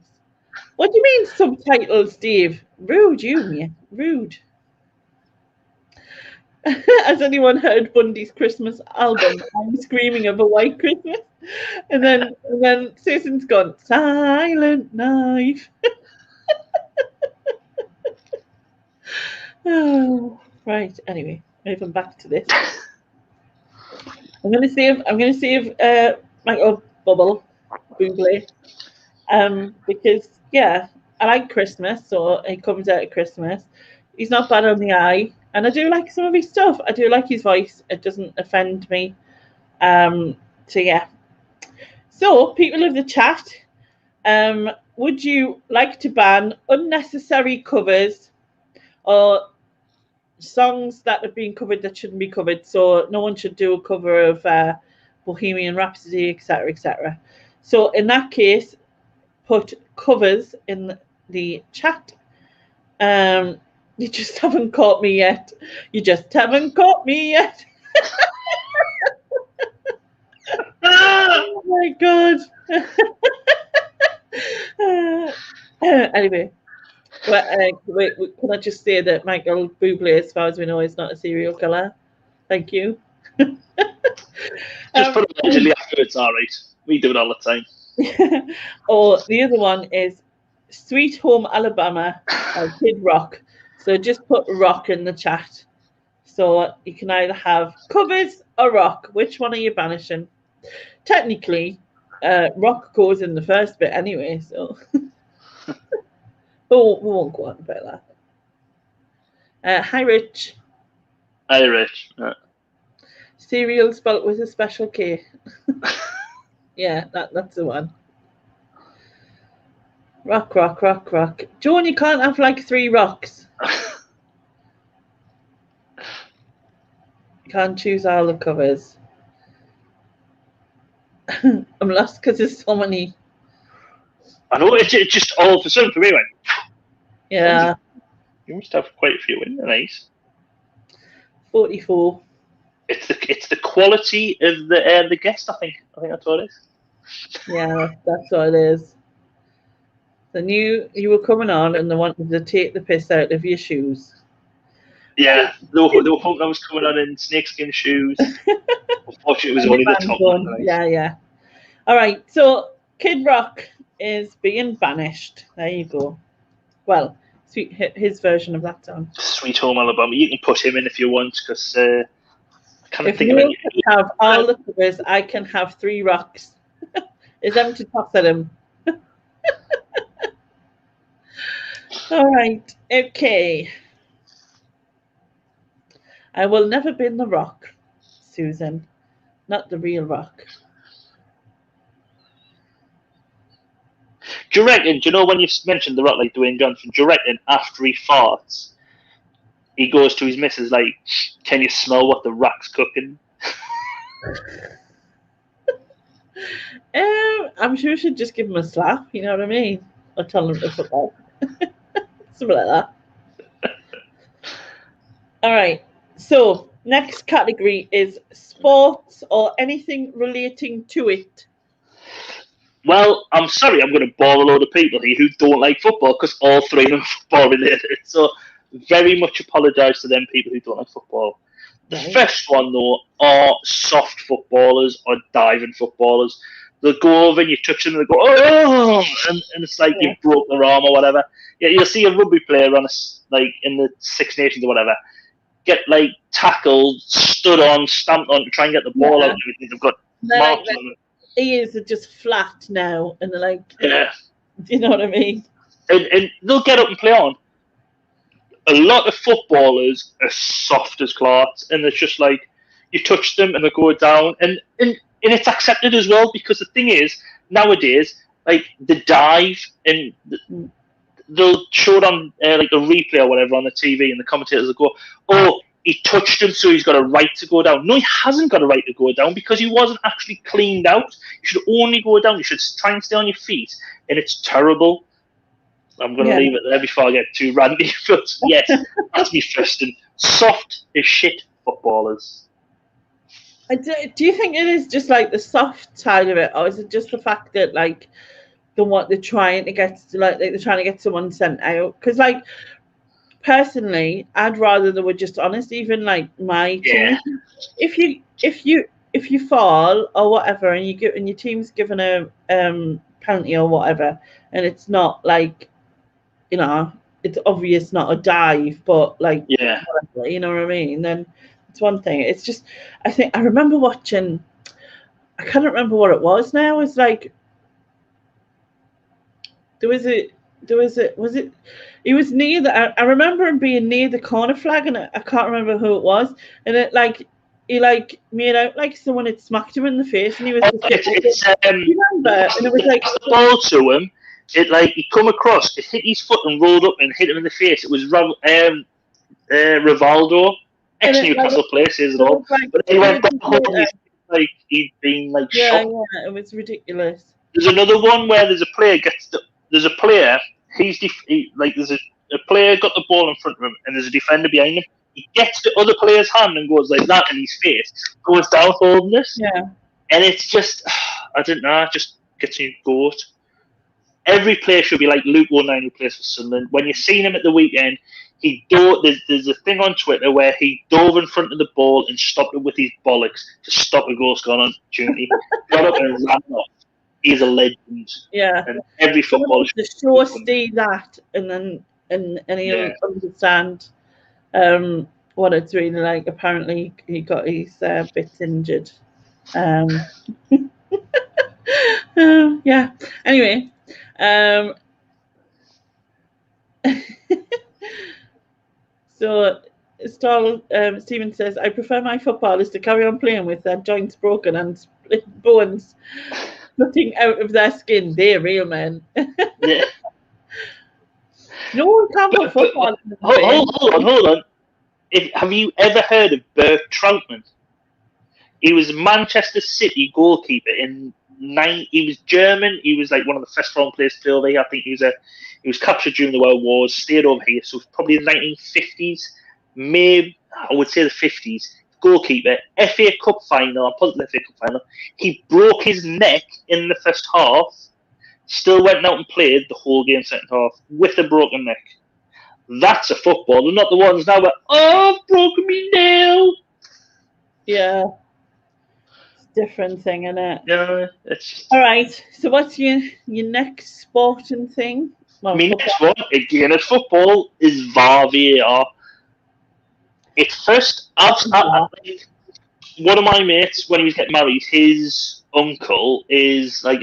[SPEAKER 2] What do you mean subtitles, Dave? Rude, you man. Rude. Has anyone heard Bundy's Christmas album? I'm Screaming of a White Christmas. And then Susan's gone, Silent Knife. Oh, right. Anyway, moving back to this. I'm gonna save Michael Bubble Bublé. Because yeah, I like Christmas, so he comes out at Christmas. He's not bad on the eye, and I do like some of his stuff. I do like his voice. It doesn't offend me. So yeah. So people of the chat, would you like to ban unnecessary covers or songs that have been covered that shouldn't be covered? So no one should do a cover of Bohemian Rhapsody, etc., etc. So in that case, put covers in the chat. You just haven't caught me yet. You just haven't caught me yet. Oh my God. Anyway, wait, can I just say that Michael Bublé, as far as we know, is not a serial killer? Thank you.
[SPEAKER 1] Just put it allegedly after, it's all right. We do it all the time.
[SPEAKER 2] Or the other one is Sweet Home Alabama by Kid Rock. So just put rock in the chat. So you can either have covers or rock. Which one are you banishing? Technically, rock goes in the first bit anyway, so we won't go on about that. Hi, Rich.
[SPEAKER 1] Hi, Rich.
[SPEAKER 2] Cereal spelt with a special K. Yeah, that's the one. Rock, rock, rock, rock. Joan, you can't have like 3 rocks. You can't choose all the covers. I'm lost because there's so many.
[SPEAKER 1] I know it just all of a sudden for me went.
[SPEAKER 2] Yeah.
[SPEAKER 1] You must have quite a few in there, nice.
[SPEAKER 2] 44.
[SPEAKER 1] It's the quality of the guest. I think that's what it is.
[SPEAKER 2] Yeah, that's what it is. They knew you were coming on and they wanted to take the piss out of your shoes.
[SPEAKER 1] Yeah, they were hoping I was coming on in snakeskin shoes. Unfortunately, it was only the top one. Nice.
[SPEAKER 2] Yeah. All right, so Kid Rock is being banished. There you go. Well, his version of that song.
[SPEAKER 1] Sweet Home Alabama. You can put him in if you want, because I can't
[SPEAKER 2] If
[SPEAKER 1] think of
[SPEAKER 2] you
[SPEAKER 1] any.
[SPEAKER 2] have all the covers, I can have 3 rocks. Is them to toss at him? All right, okay. I will never bin the Rock, Susan. Not the real Rock.
[SPEAKER 1] Do you reckon? Do you know when you mentioned the Rock like Dwayne Johnson? Do you reckon after he farts, he goes to his missus like, "Can you smell what the Rock's cooking?"
[SPEAKER 2] I'm sure we should just give him a slap. You know what I mean? Or tell him to fuck off. Something like that. All right. So next category is sports or anything relating to it.
[SPEAKER 1] Well, I'm sorry, I'm going to bore a load of people here who don't like football because all 3 of them are football related. So, very much apologise to them people who don't like football. The first one, though, are soft footballers or diving footballers. They'll go over and you touch them and they go, oh, and it's like you broke their arm or whatever. Yeah, you'll see a rugby player on in the Six Nations or whatever, get like tackled, stood on, stamped on to try and get the ball out and everything. They've got marks on them.
[SPEAKER 2] Ears are just flat now, and they're like,
[SPEAKER 1] yeah.
[SPEAKER 2] Do you know what I mean?
[SPEAKER 1] And they'll get up and play on. A lot of footballers are soft as clots, and it's just like you touch them and they go down, and it's accepted as well because the thing is nowadays, like the dive and they'll show it on like a replay or whatever on the TV, and the commentators will go, "Oh, he touched him, so he's got a right to go down." No, he hasn't got a right to go down because he wasn't actually cleaned out. You should only go down. You should try and stay on your feet, and it's terrible. I'm going to leave it there before I get too randy. But yes, that's me first. And soft as shit footballers.
[SPEAKER 2] Do you think it is just like the soft side of it, or is it just the fact that like they're trying to get they're trying to get someone sent out? Because like personally, I'd rather they were just honest. Even like my team, if you fall or whatever, and your team's given a penalty or whatever, and it's not like, you know, it's obvious not a dive, but like whatever, you know what I mean? Then it's one thing. It's just I remember watching. I can't remember what it was now. It's like there was it. He was near the. I remember him being near the corner flag, and I can't remember who it was. And it like he like made out like someone had smacked him in the face, and he was. You remember? And it was like
[SPEAKER 1] the ball to him. It like he come across, it hit his foot and rolled up and hit him in the face. It was Rivaldo, ex-Newcastle player, says it all. But he went back home, like he'd been like shot.
[SPEAKER 2] Yeah, it was ridiculous.
[SPEAKER 1] There's another one where there's a player there's a player. There's a player got the ball in front of him, and there's a defender behind him. He gets the other player's hand and goes like that in his face, goes down holding this.
[SPEAKER 2] Yeah.
[SPEAKER 1] And it's just, I don't know, it just gets me goat. Every player should be like Luke 19 who plays for Sunderland. When you've seen him at the weekend, there's a thing on Twitter where he dove in front of the ball and stopped it with his bollocks to stop a goal scoring opportunity. Got up and ran off. He's a legend.
[SPEAKER 2] Yeah.
[SPEAKER 1] And every footballer
[SPEAKER 2] should show Steve that, and he'll understand what it's really like. Apparently, he got his bits injured. Yeah. Anyway. So Stephen says, I prefer my footballers to carry on playing with their joints broken and split bones putting out of their skin. They're real men.
[SPEAKER 1] Yeah.
[SPEAKER 2] No one can put football in the
[SPEAKER 1] hold on. Have you ever heard of Bert Troutman? He was Manchester City goalkeeper in he was German. He was like one of the first foreign players to play over here. I think he was captured during the World Wars, stayed over here. So it was probably the 1950s, maybe I would say the 50s. Goalkeeper, FA Cup final, I'm positive FA Cup final. He broke his neck in the first half. Still went out and played the whole game second half with a broken neck. That's a footballer, not the ones now where, oh, I've broken me nail.
[SPEAKER 2] Yeah. Different thing, isn't it?
[SPEAKER 1] Yeah, it's
[SPEAKER 2] all right. So what's your next sporting thing? Well,
[SPEAKER 1] next one again at football is VAR. At first, one of my mates when he was getting married, his uncle is like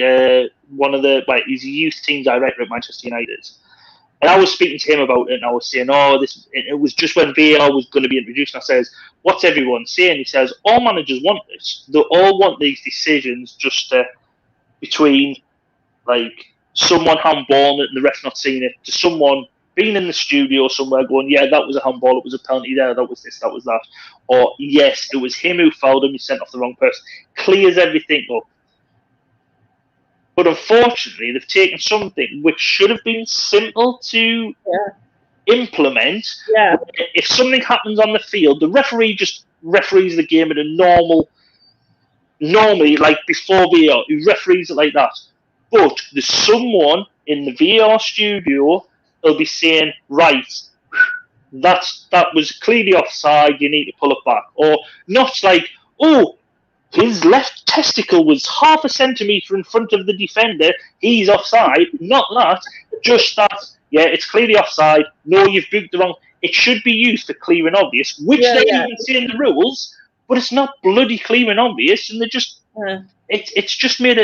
[SPEAKER 1] one of the he's a youth team director at Manchester United. And I was speaking to him about it, and I was saying, it was just when VAR was going to be introduced. And I says, what's everyone saying? He says, all managers want this. They all want these decisions just between, like, someone handballing it and the ref not seeing it, to someone being in the studio somewhere going, yeah, that was a handball, it was a penalty there, that was this, that was that. Or, yes, it was him who fouled him, he sent off the wrong person. Clears everything up. But unfortunately, they've taken something which should have been simple to implement.
[SPEAKER 2] Yeah.
[SPEAKER 1] If something happens on the field, the referee just referees the game in a normally, like before VAR, he referees it like that. But there's someone in the VAR studio who'll be saying, right, that was clearly offside, you need to pull it back. Or not like, oh, his left testicle was half a centimetre in front of the defender, he's offside. Not that, just that, yeah, it's clearly offside. No, you've booked the wrong. It should be used for clear and obvious, which they even say in the rules, but it's not bloody clear and obvious, and they just, it's just made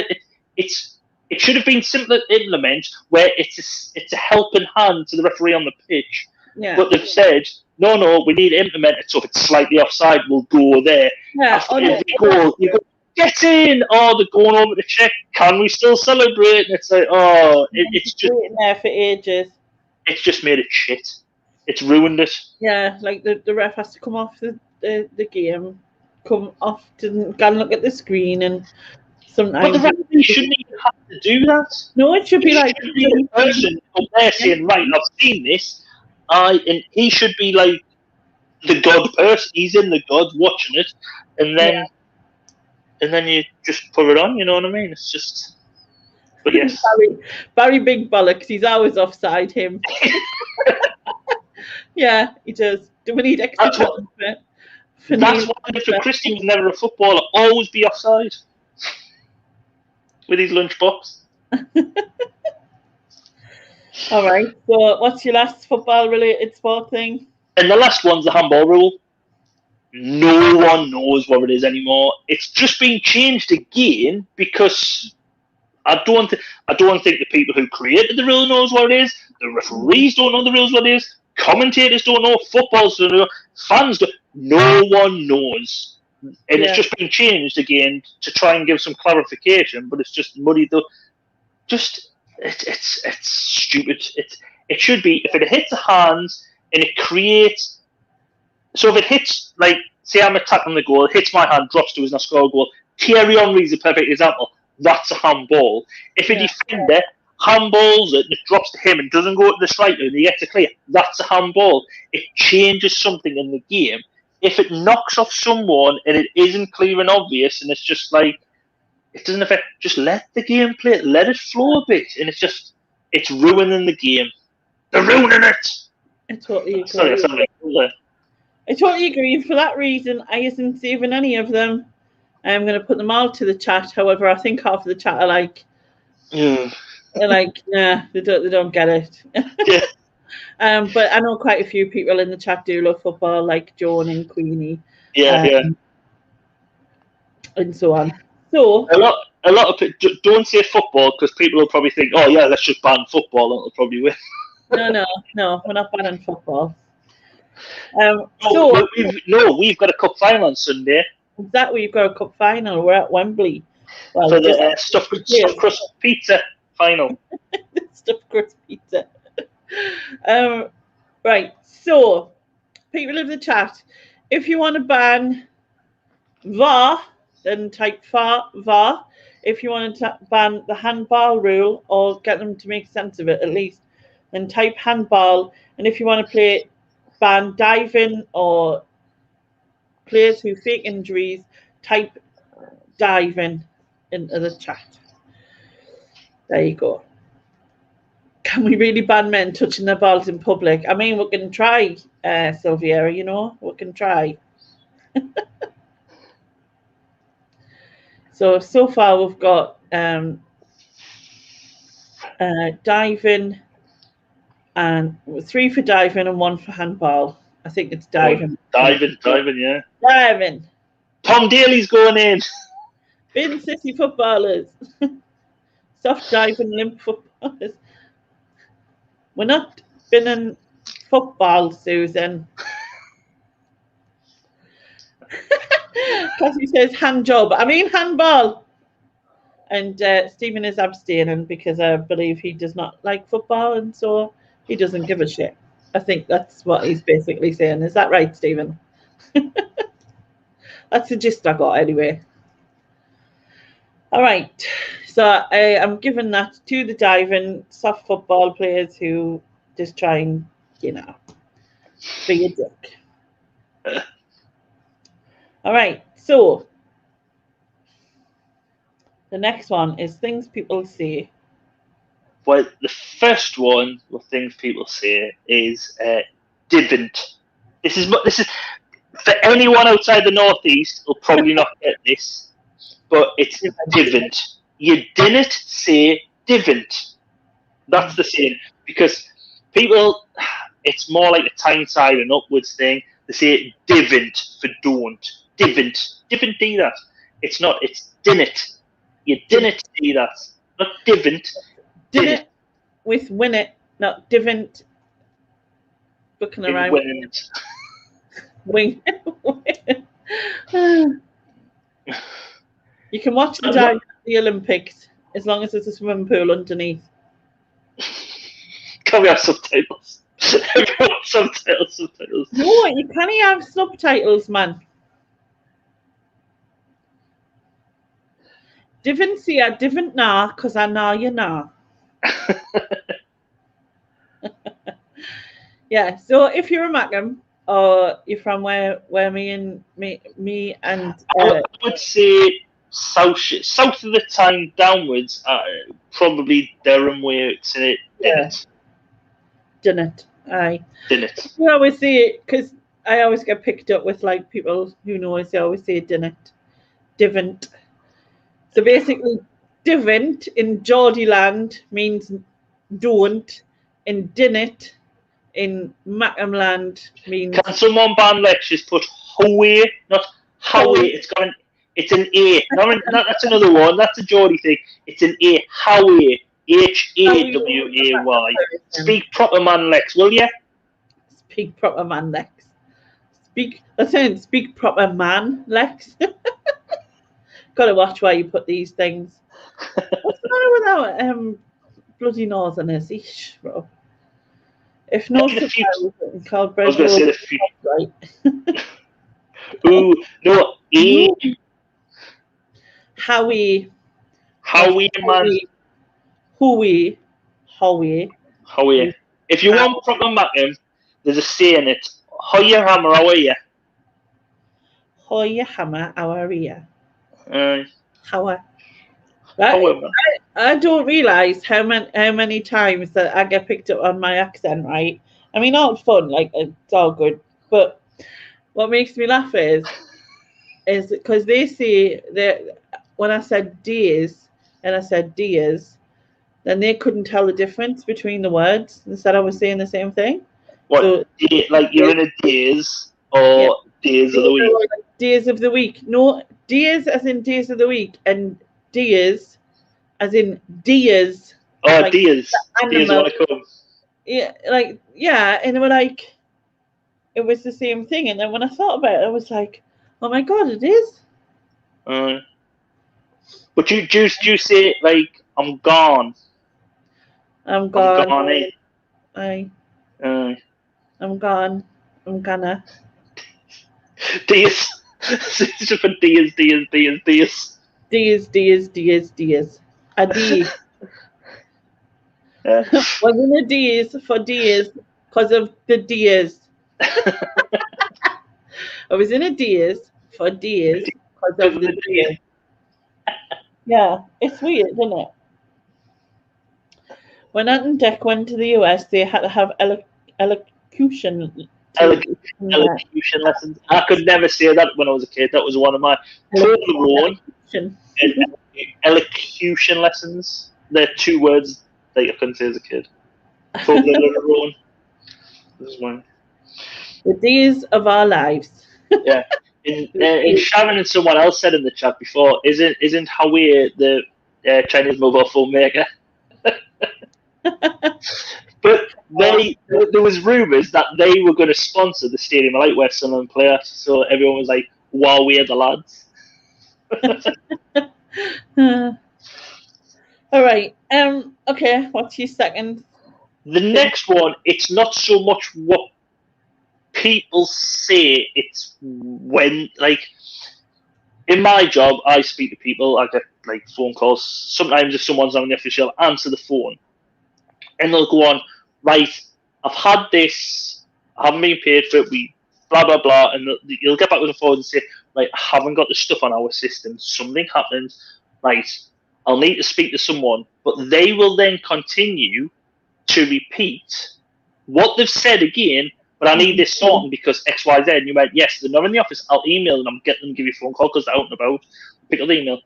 [SPEAKER 1] it should have been simple to implement, where it's a helping hand to the referee on the pitch.
[SPEAKER 2] Yeah.
[SPEAKER 1] But they've said, no, we need to implement it, so if it's slightly offside, we'll go there.
[SPEAKER 2] Yeah.
[SPEAKER 1] After every goal, you go, get in! Oh, they're going over to check, can we still celebrate? And it's like, it's just
[SPEAKER 2] waiting there for ages.
[SPEAKER 1] It's just made it shit. It's ruined it.
[SPEAKER 2] Yeah, like the ref has to come off the game, come off to go and look at the screen, and sometimes.
[SPEAKER 1] But the referee shouldn't even have to do that.
[SPEAKER 2] No, it should be like
[SPEAKER 1] the person up there saying, right, I've seen this. And he should be like the God person. He's in the God watching it, and then you just put it on. You know what I mean? It's just. But yes,
[SPEAKER 2] Barry Big Bollocks. He's always offside. Him. Yeah, he does. Do we need extra time for
[SPEAKER 1] that's why Mr. Christie was never a footballer. Always be offside with his lunchbox.
[SPEAKER 2] All right. So, what's your last football-related sport thing?
[SPEAKER 1] And the last one's the handball rule. No one knows what it is anymore. It's just been changed again because I don't think the people who created the rule knows what it is. The referees don't know the rules what it is. Commentators don't know. Footballers don't know. Fans don't. No one knows. And it's just been changed again to try and give some clarification, but it's just muddied up. Just it's stupid. It should be, if it hits the hands and it creates. So if it hits, like, say I'm attacking the goal, it hits my hand, drops to us, and I score a goal. Thierry Henry is a perfect example. That's a handball. If a defender handballs it and it drops to him and doesn't go to the striker and he gets a clear, that's a handball. It changes something in the game. If it knocks off someone and it isn't clear and obvious and it's just like, it doesn't affect, just let the game play, let it flow a bit, and it's ruining the game. They're ruining it!
[SPEAKER 2] I totally agree.
[SPEAKER 1] Sorry.
[SPEAKER 2] I totally agree. And for that reason, I isn't saving any of them. I'm going to put them all to the chat. However, I think half of the chat are like, they're like, nah, they don't get it.
[SPEAKER 1] Yeah.
[SPEAKER 2] But I know quite a few people in the chat do love football, like Joan and Queenie.
[SPEAKER 1] Yeah.
[SPEAKER 2] And so on. So
[SPEAKER 1] a lot of people don't say football because people will probably think, oh yeah, let's just ban football and it'll probably win.
[SPEAKER 2] No, we're not banning football.
[SPEAKER 1] We've got a cup final on Sunday.
[SPEAKER 2] Exactly, we've got a cup final. We're at Wembley. Well,
[SPEAKER 1] for the stuffed crust pizza final.
[SPEAKER 2] Stuffed crust pizza. Right. So, people in the chat, if you want to ban VAR, then type VAR. If you want to ban the handball rule or get them to make sense of it at least, then type handball. And if you want to ban diving or players who fake injuries, type diving into the chat. There you go. Can we really ban men touching their balls in public? I mean, we can try, Sylvia, you know, we can try. So far we've got diving, and 3 for diving and 1 for handball. I think it's diving.
[SPEAKER 1] Diving, yeah.
[SPEAKER 2] Diving.
[SPEAKER 1] Tom Daly's going in.
[SPEAKER 2] Bin sissy footballers. Soft diving limp footballers. We're not binning football, Susan. Cassie says hand job. I mean handball. And Stephen is abstaining because I believe he does not like football, and so he doesn't give a shit. I think that's what he's basically saying. Is that right, Stephen? That's the gist I got anyway. All right. So I am giving that to the diving soft football players who just try and, you know, be a dick. All right. So the next one is things people say.
[SPEAKER 1] Well, the first one of things people say is didn't. This is for anyone outside the Northeast will probably not get this, but it's didn't. You didn't say didn't. That's the saying, because people, it's more like a Tyneside and upwards thing. They say didn't for don't. Didn't do that. It's not. It's didn't. You didn't do that. Not didn't.
[SPEAKER 2] Didn't with win it, not didn't. Booking around. Wing. You can watch the dive at the Olympics as long as there's a swimming pool underneath.
[SPEAKER 1] Can we have subtitles? subtitles.
[SPEAKER 2] No, you can't have subtitles, man. Didn't see I didn't know because I know you know. Yeah, so if you're a Macam or you're from where me and
[SPEAKER 1] I would say south of the Tyne downwards, probably Durham way. It's in it.
[SPEAKER 2] Didn't. Aye.
[SPEAKER 1] Didn't.
[SPEAKER 2] I always say it because I always get picked up with like people who know us. They always say didn't. So basically, didn't in Geordie land means don't, and didn't in Macam land means.
[SPEAKER 1] Can someone ban lectures put Howe, not Howie? It's an A. No, that's another one. That's a Geordie thing. It's an A. Howie. Haway. Speak proper man, Lex, will you?
[SPEAKER 2] Speak proper man, Lex. Speak proper man, Lex. Gotta watch where you put these things. What's the matter without bloody northerners? Eesh, bro. If not, called bread. I was going to say the future.
[SPEAKER 1] Right. Ooh, no, E.
[SPEAKER 2] Howie,
[SPEAKER 1] man.
[SPEAKER 2] Howie.
[SPEAKER 1] If you want proper Macam, there's a say in it. Hoya hammer, how are you?
[SPEAKER 2] Hoya hammer, how are you? How are I don't realise how many times that I get picked up on my accent, right? I mean, all fun, like it's all good. But what makes me laugh is because they say that when I said days and I said dears, then they couldn't tell the difference between the words. Instead, I was saying the same thing.
[SPEAKER 1] What? So, like you're in a days or days of the week?
[SPEAKER 2] Days of the week. No, days as in days of the week, and dears as in deers.
[SPEAKER 1] Oh, like deers. Deers want to come.
[SPEAKER 2] Yeah, and they were like, it was the same thing. And then when I thought about it, I was like, oh my god, it is.
[SPEAKER 1] But you say like I'm gone.
[SPEAKER 2] I'm gone.
[SPEAKER 1] I'm gone, eh?
[SPEAKER 2] Aye. I'm gone. I'm gonna.
[SPEAKER 1] Deers. It's just for Diaz.
[SPEAKER 2] Diaz. A D. Wasn't a Diaz for Diaz because of the Diaz. I was in a Diaz for Diaz because of the Diaz. Yeah, it's weird, isn't it? When Ant and Dec went to the US, they had to have elocution
[SPEAKER 1] lessons. I could never say that when I was a kid. That was one of my Toblerone and elocution lessons. They're 2 words that I couldn't say as a kid. Toblerone. This is one.
[SPEAKER 2] The days of our lives.
[SPEAKER 1] Yeah. And Sharon and someone else said in the chat before, isn't Huawei the Chinese mobile phone maker? But there was rumours that they were going to sponsor the Stadium of Light where Sunderland play. So everyone was like, Huawei the lads.
[SPEAKER 2] All right. Okay, what's your second?
[SPEAKER 1] The next one, it's not so much what people say, it's when, like, in my job, I speak to people, I get like phone calls. Sometimes if someone's on the official, answer the phone. And they'll go on, right, I've had this, I haven't been paid for it, we blah, blah, blah. And you'll get back with the phone and say, right, I haven't got the stuff on our system. Something happened, right, I'll need to speak to someone. But they will then continue to repeat what they've said again, but I need this sorting because X, Y, Z. And you went, yes, they're not in the office. I'll email them, get them to give you a phone call because they're out and about. Pick up the email.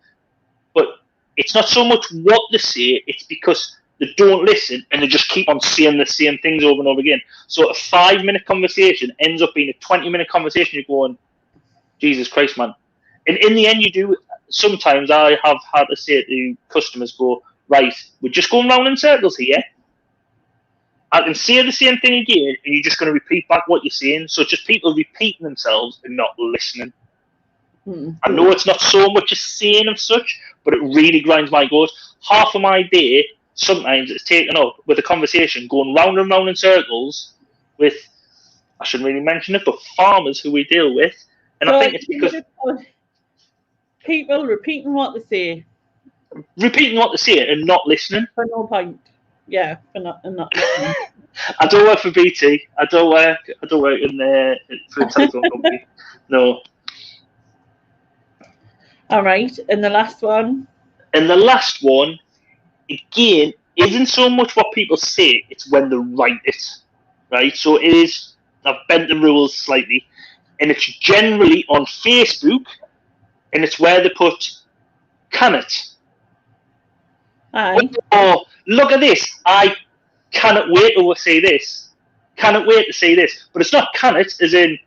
[SPEAKER 1] But it's not so much what they say, it's because they don't listen and they just keep on saying the same things over and over again. So a 5-minute conversation ends up being a 20-minute conversation. You're going, Jesus Christ, man. And in the end, you do. Sometimes I have had to say to customers, go, right, we're just going round in circles here. I can say the same thing again, and you're just going to repeat back what you're saying. So just people repeating themselves and not listening. Mm-hmm. I know it's not so much a saying of such, but it really grinds my gears. Half of my day, sometimes it's taken up with a conversation going round and round in circles with, I shouldn't really mention it, but farmers who we deal with. And so I think it's because
[SPEAKER 2] people repeating what they say.
[SPEAKER 1] Repeating what they say and not listening.
[SPEAKER 2] For no point. Yeah, for not listening.
[SPEAKER 1] I don't work for BT. I don't work in for a telephone company. No.
[SPEAKER 2] All right, and the last one?
[SPEAKER 1] And the last one, again, isn't so much what people say, it's when they write it. Right? So it is, I've bent the rules slightly, and it's generally on Facebook, and it's where they put, can it?
[SPEAKER 2] Aye.
[SPEAKER 1] Oh, look at this. I cannot wait to say this. Cannot wait to say this. But it's not can it, as in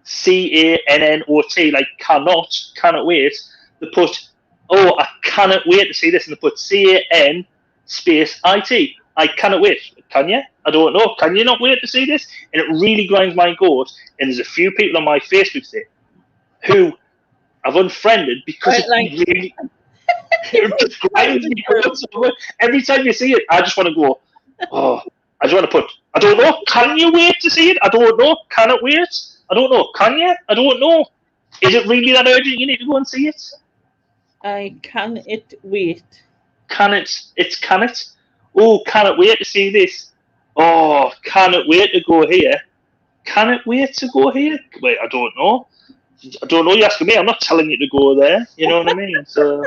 [SPEAKER 1] CANNOT, like cannot wait. They put, oh, I cannot wait to see this. And they put CAN space IT. I cannot wait. Can you? I don't know. Can you not wait to see this? And it really grinds my gears. And there's a few people on my Facebook thing who I've unfriended because it really... It just grinds me. Every time you see it, I just want to go, oh, I just want to put, I don't know, can you wait to see it? I don't know, can it wait? I don't know, can you? I don't know. Is it really that urgent you need to go and see it?
[SPEAKER 2] Can it wait?
[SPEAKER 1] Can it? Oh, can it wait to see this? Oh, can it wait to go here? Can it wait to go here? Wait, I don't know. You're asking me. I'm not telling you to go there. You know what I mean? So...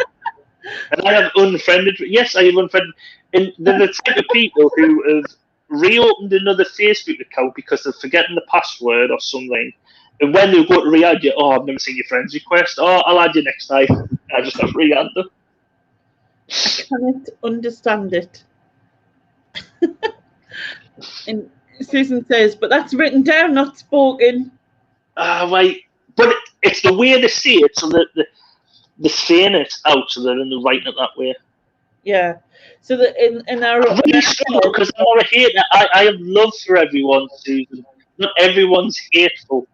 [SPEAKER 1] And I have unfriended. Yes, I have unfriended. And they're the type of people who have reopened another Facebook account because they're forgetting the password or something. And when they go to re-add you, oh, I've never seen your friend's request. Oh, I'll add you next time. I just have to re-add them.
[SPEAKER 2] I cannot understand it. And Susan says, but that's written down, not spoken.
[SPEAKER 1] Right. But it's the way they say it, so that they're saying it out, so they're writing it that way.
[SPEAKER 2] Yeah. So that in our
[SPEAKER 1] I really struggle because I'm not a hater. I have love for everyone, Susan. Not everyone's hateful.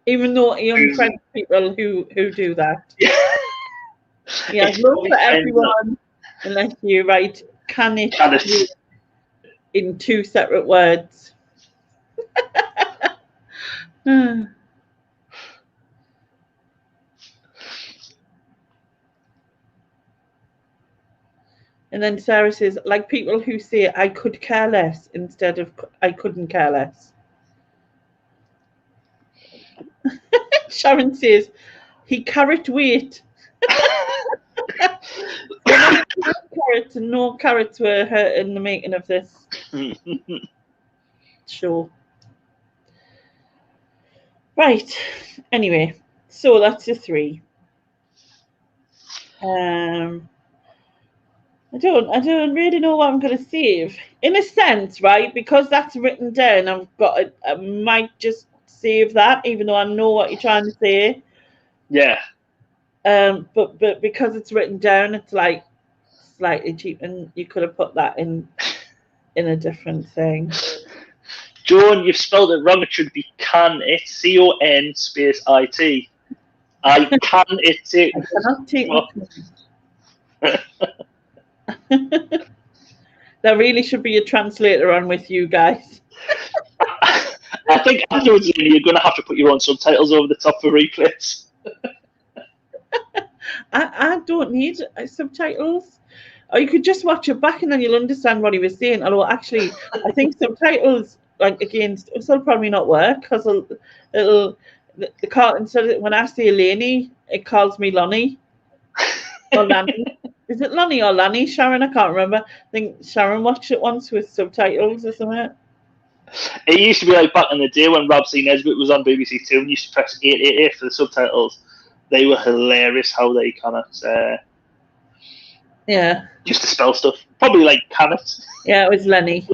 [SPEAKER 2] Even though you unfriend people who do that. Yeah, love for everyone, unless you write can it in 2 separate words. And then Sarah says, like people who say I could care less instead of I couldn't care less. Sharon says, he carrot weight. Carrots, and no carrots were hurt in the making of this show. Right. Anyway, so that's the 3. I don't really know what I'm going to save. In a sense, right? Because that's written down, I might just save that, even though I know what you're trying to say.
[SPEAKER 1] Yeah.
[SPEAKER 2] But because it's written down, it's like slightly cheap, and you could have put that in a different thing.
[SPEAKER 1] Joan, you've spelled it wrong. It should be can it, CON space IT. I can it take.
[SPEAKER 2] I cannot take There really should be a translator on with you guys.
[SPEAKER 1] I think afterwards you're going to have to put your own subtitles over the top for replays.
[SPEAKER 2] I don't need subtitles. Or you could just watch it back and then you'll understand what he was saying. Although actually, I think subtitles, like against, it'll probably not work because the car, instead of, when I say Laney, it calls me Lonnie or Lanny. Is it Lonnie or Lanny, Sharon? I can't remember. I think Sharon watched it once with subtitles or something.
[SPEAKER 1] It used to be like back in the day when Rob C. Nesbitt was on BBC Two and used to press 888 for the subtitles. They were hilarious how they kind of
[SPEAKER 2] yeah,
[SPEAKER 1] just to spell stuff. Probably like can it.
[SPEAKER 2] Yeah, it was Lenny.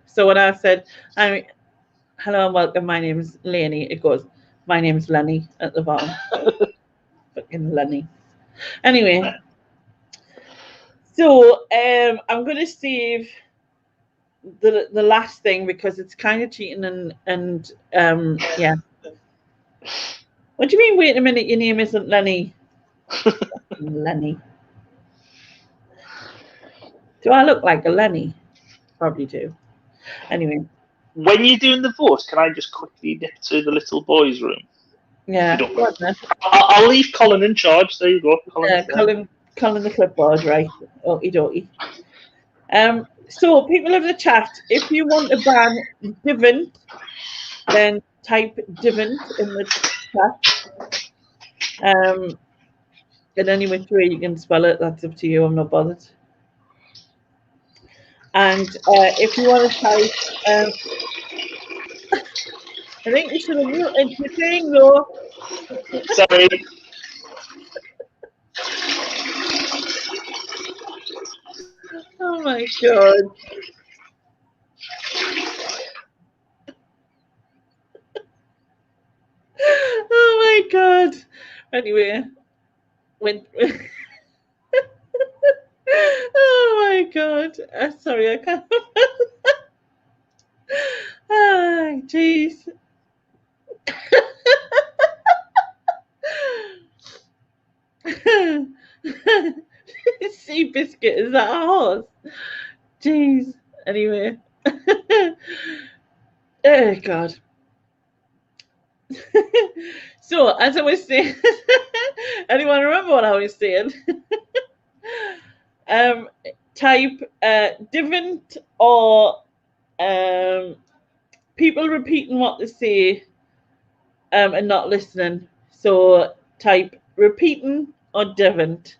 [SPEAKER 2] So when I said, hello and welcome, my name is Lenny, it goes, my name is Lenny at the bottom. Fucking Lenny. Anyway, so I'm going to save the last thing because it's kind of cheating and yeah. What do you mean, wait a minute, your name isn't Lenny? Lenny. Do I look like a Lenny? Probably do. Anyway.
[SPEAKER 1] When you're doing the vote, can I just quickly nip to the little boys' room?
[SPEAKER 2] Yeah.
[SPEAKER 1] I'll leave Colin in charge. There you go.
[SPEAKER 2] Colin the clipboard, right? Okie dokie. So people of the chat, if you want to ban Divant, then type Divant in the chat. And any which way you can spell it, that's up to you. I'm not bothered. And if you want to type, I think you should have muted the thing though.
[SPEAKER 1] Sorry.
[SPEAKER 2] Oh my god. Oh my god. Anyway, oh my god. Sorry, I can't. Oh, jeez. Sea biscuit, is that a horse? Jeez. Anyway. Oh god. So as I was saying, anyone remember what I was saying? Type Divant or people repeating what they say and not listening. So type repeating or Divant.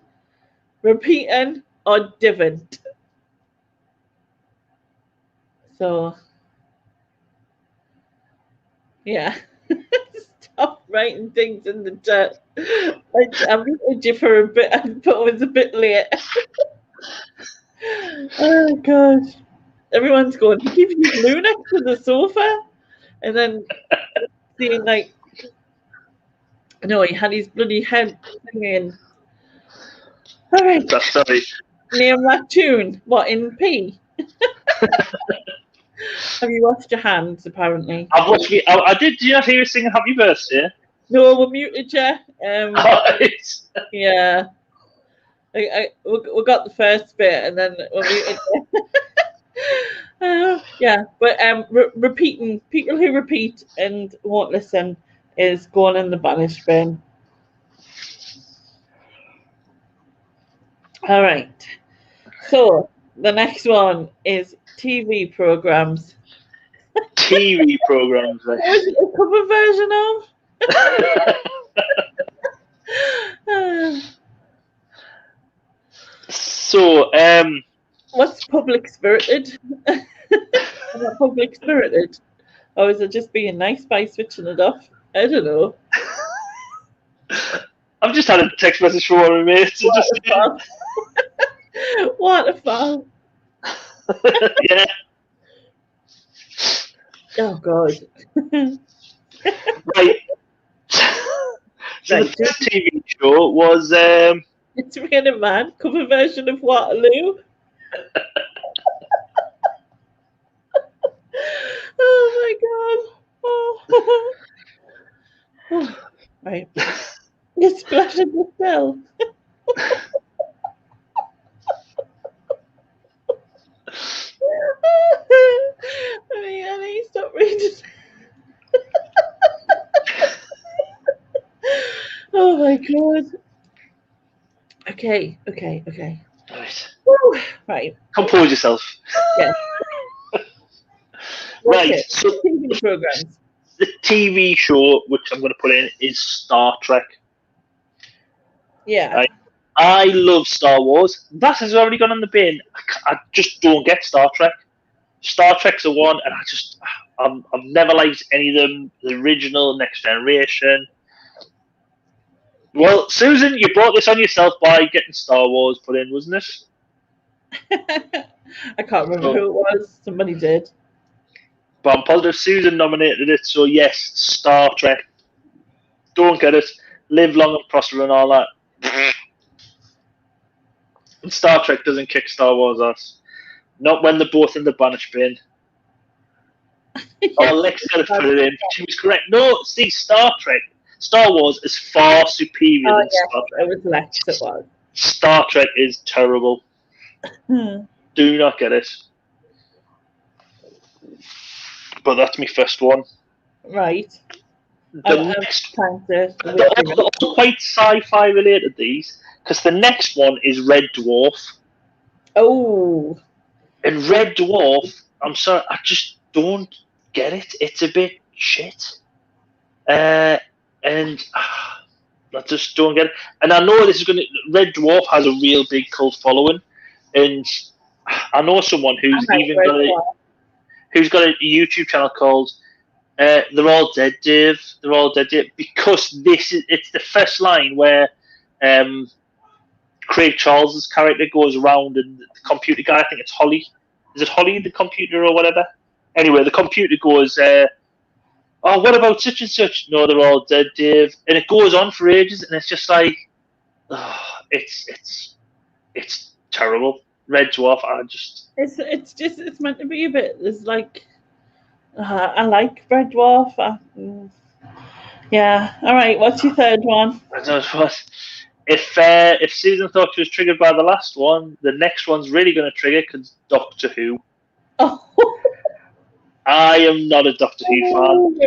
[SPEAKER 2] Repeating or Divant. So yeah. Stop writing things in the chat. I muted you for a bit. I thought it was a bit late. Oh gosh. Everyone's going, he keeps his glue next to the sofa. And then seeing like, no, he had his bloody head singing. All right.
[SPEAKER 1] Sorry.
[SPEAKER 2] Name that tune. What, in P? Have you washed your hands, apparently?
[SPEAKER 1] I've watched me. I did. Did you not hear us singing Happy Birthday?
[SPEAKER 2] No, we're muted you. Yeah. We got the first bit and then we're muted you. Yeah, but repeating, people who repeat and won't listen is going in the Banish bin. All right. So the next one is TV programs.
[SPEAKER 1] TV programs.
[SPEAKER 2] What was it a cover version of?
[SPEAKER 1] So,
[SPEAKER 2] What's public spirited? Am I public spirited? Or is it just being nice by switching it off? I don't know.
[SPEAKER 1] I've just had a text message from one of my mates.
[SPEAKER 2] What a foul.
[SPEAKER 1] Yeah.
[SPEAKER 2] Oh, God.
[SPEAKER 1] Right. So
[SPEAKER 2] Right.
[SPEAKER 1] the first TV show was
[SPEAKER 2] It's Raining Man, cover version of Waterloo. Oh my God. Oh. Right. You splashed the cell. Honey, stop reading. Oh my God. Okay.
[SPEAKER 1] right.
[SPEAKER 2] Woo. Right.
[SPEAKER 1] Compose yourself.
[SPEAKER 2] Yeah.
[SPEAKER 1] Right.
[SPEAKER 2] Okay.
[SPEAKER 1] So
[SPEAKER 2] TV programs.
[SPEAKER 1] the TV show which I'm going to put in is Star Trek.
[SPEAKER 2] Yeah.
[SPEAKER 1] Right. I love Star Wars. That has already gone on the bin. I just don't get Star Trek. Star Trek's the one, and I've never liked any of them. The original, Next Generation. Well, Susan, you brought this on yourself by getting Star Wars put in, wasn't it?
[SPEAKER 2] I can't remember who it was. Somebody did.
[SPEAKER 1] But I'm positive Susan nominated it, so yes, Star Trek. Don't get it. Live long and prosper and all that. And Star Trek doesn't kick Star Wars ass. Not when they're both in the Banish bin. Oh, Lex got to put it in. She was correct. No, see, Star Wars is far superior than Star Trek.
[SPEAKER 2] It was Lex, it was.
[SPEAKER 1] Star Trek is terrible. Do not get it. But that's my first one.
[SPEAKER 2] Right.
[SPEAKER 1] The next, they're all quite sci-fi related, these, because the next one is Red Dwarf.
[SPEAKER 2] Oh.
[SPEAKER 1] And Red Dwarf, I'm sorry, I just don't get it. It's a bit shit. And I just don't get it. And I know this is Red Dwarf has a real big cult following, and I know someone who's got a YouTube channel called "They're All Dead, Dave." They're all dead, Dave, because it's the first line where Craig Charles's character goes around, and the computer guy, I think it's Holly. Is it Holly, the computer, or whatever? Anyway, the computer goes, "Oh, what about such and such?" "No, they're all dead, Dave." And it goes on for ages, and it's just like, it's terrible. Red Dwarf,
[SPEAKER 2] it's meant to be a bit. It's like, I like Red Dwarf. Yeah. All right. What's your third one?
[SPEAKER 1] I don't know what. If Susan thought she was triggered by the last one, the next one's really going to trigger because Doctor Who.
[SPEAKER 2] Oh.
[SPEAKER 1] I am not a Doctor Who fan.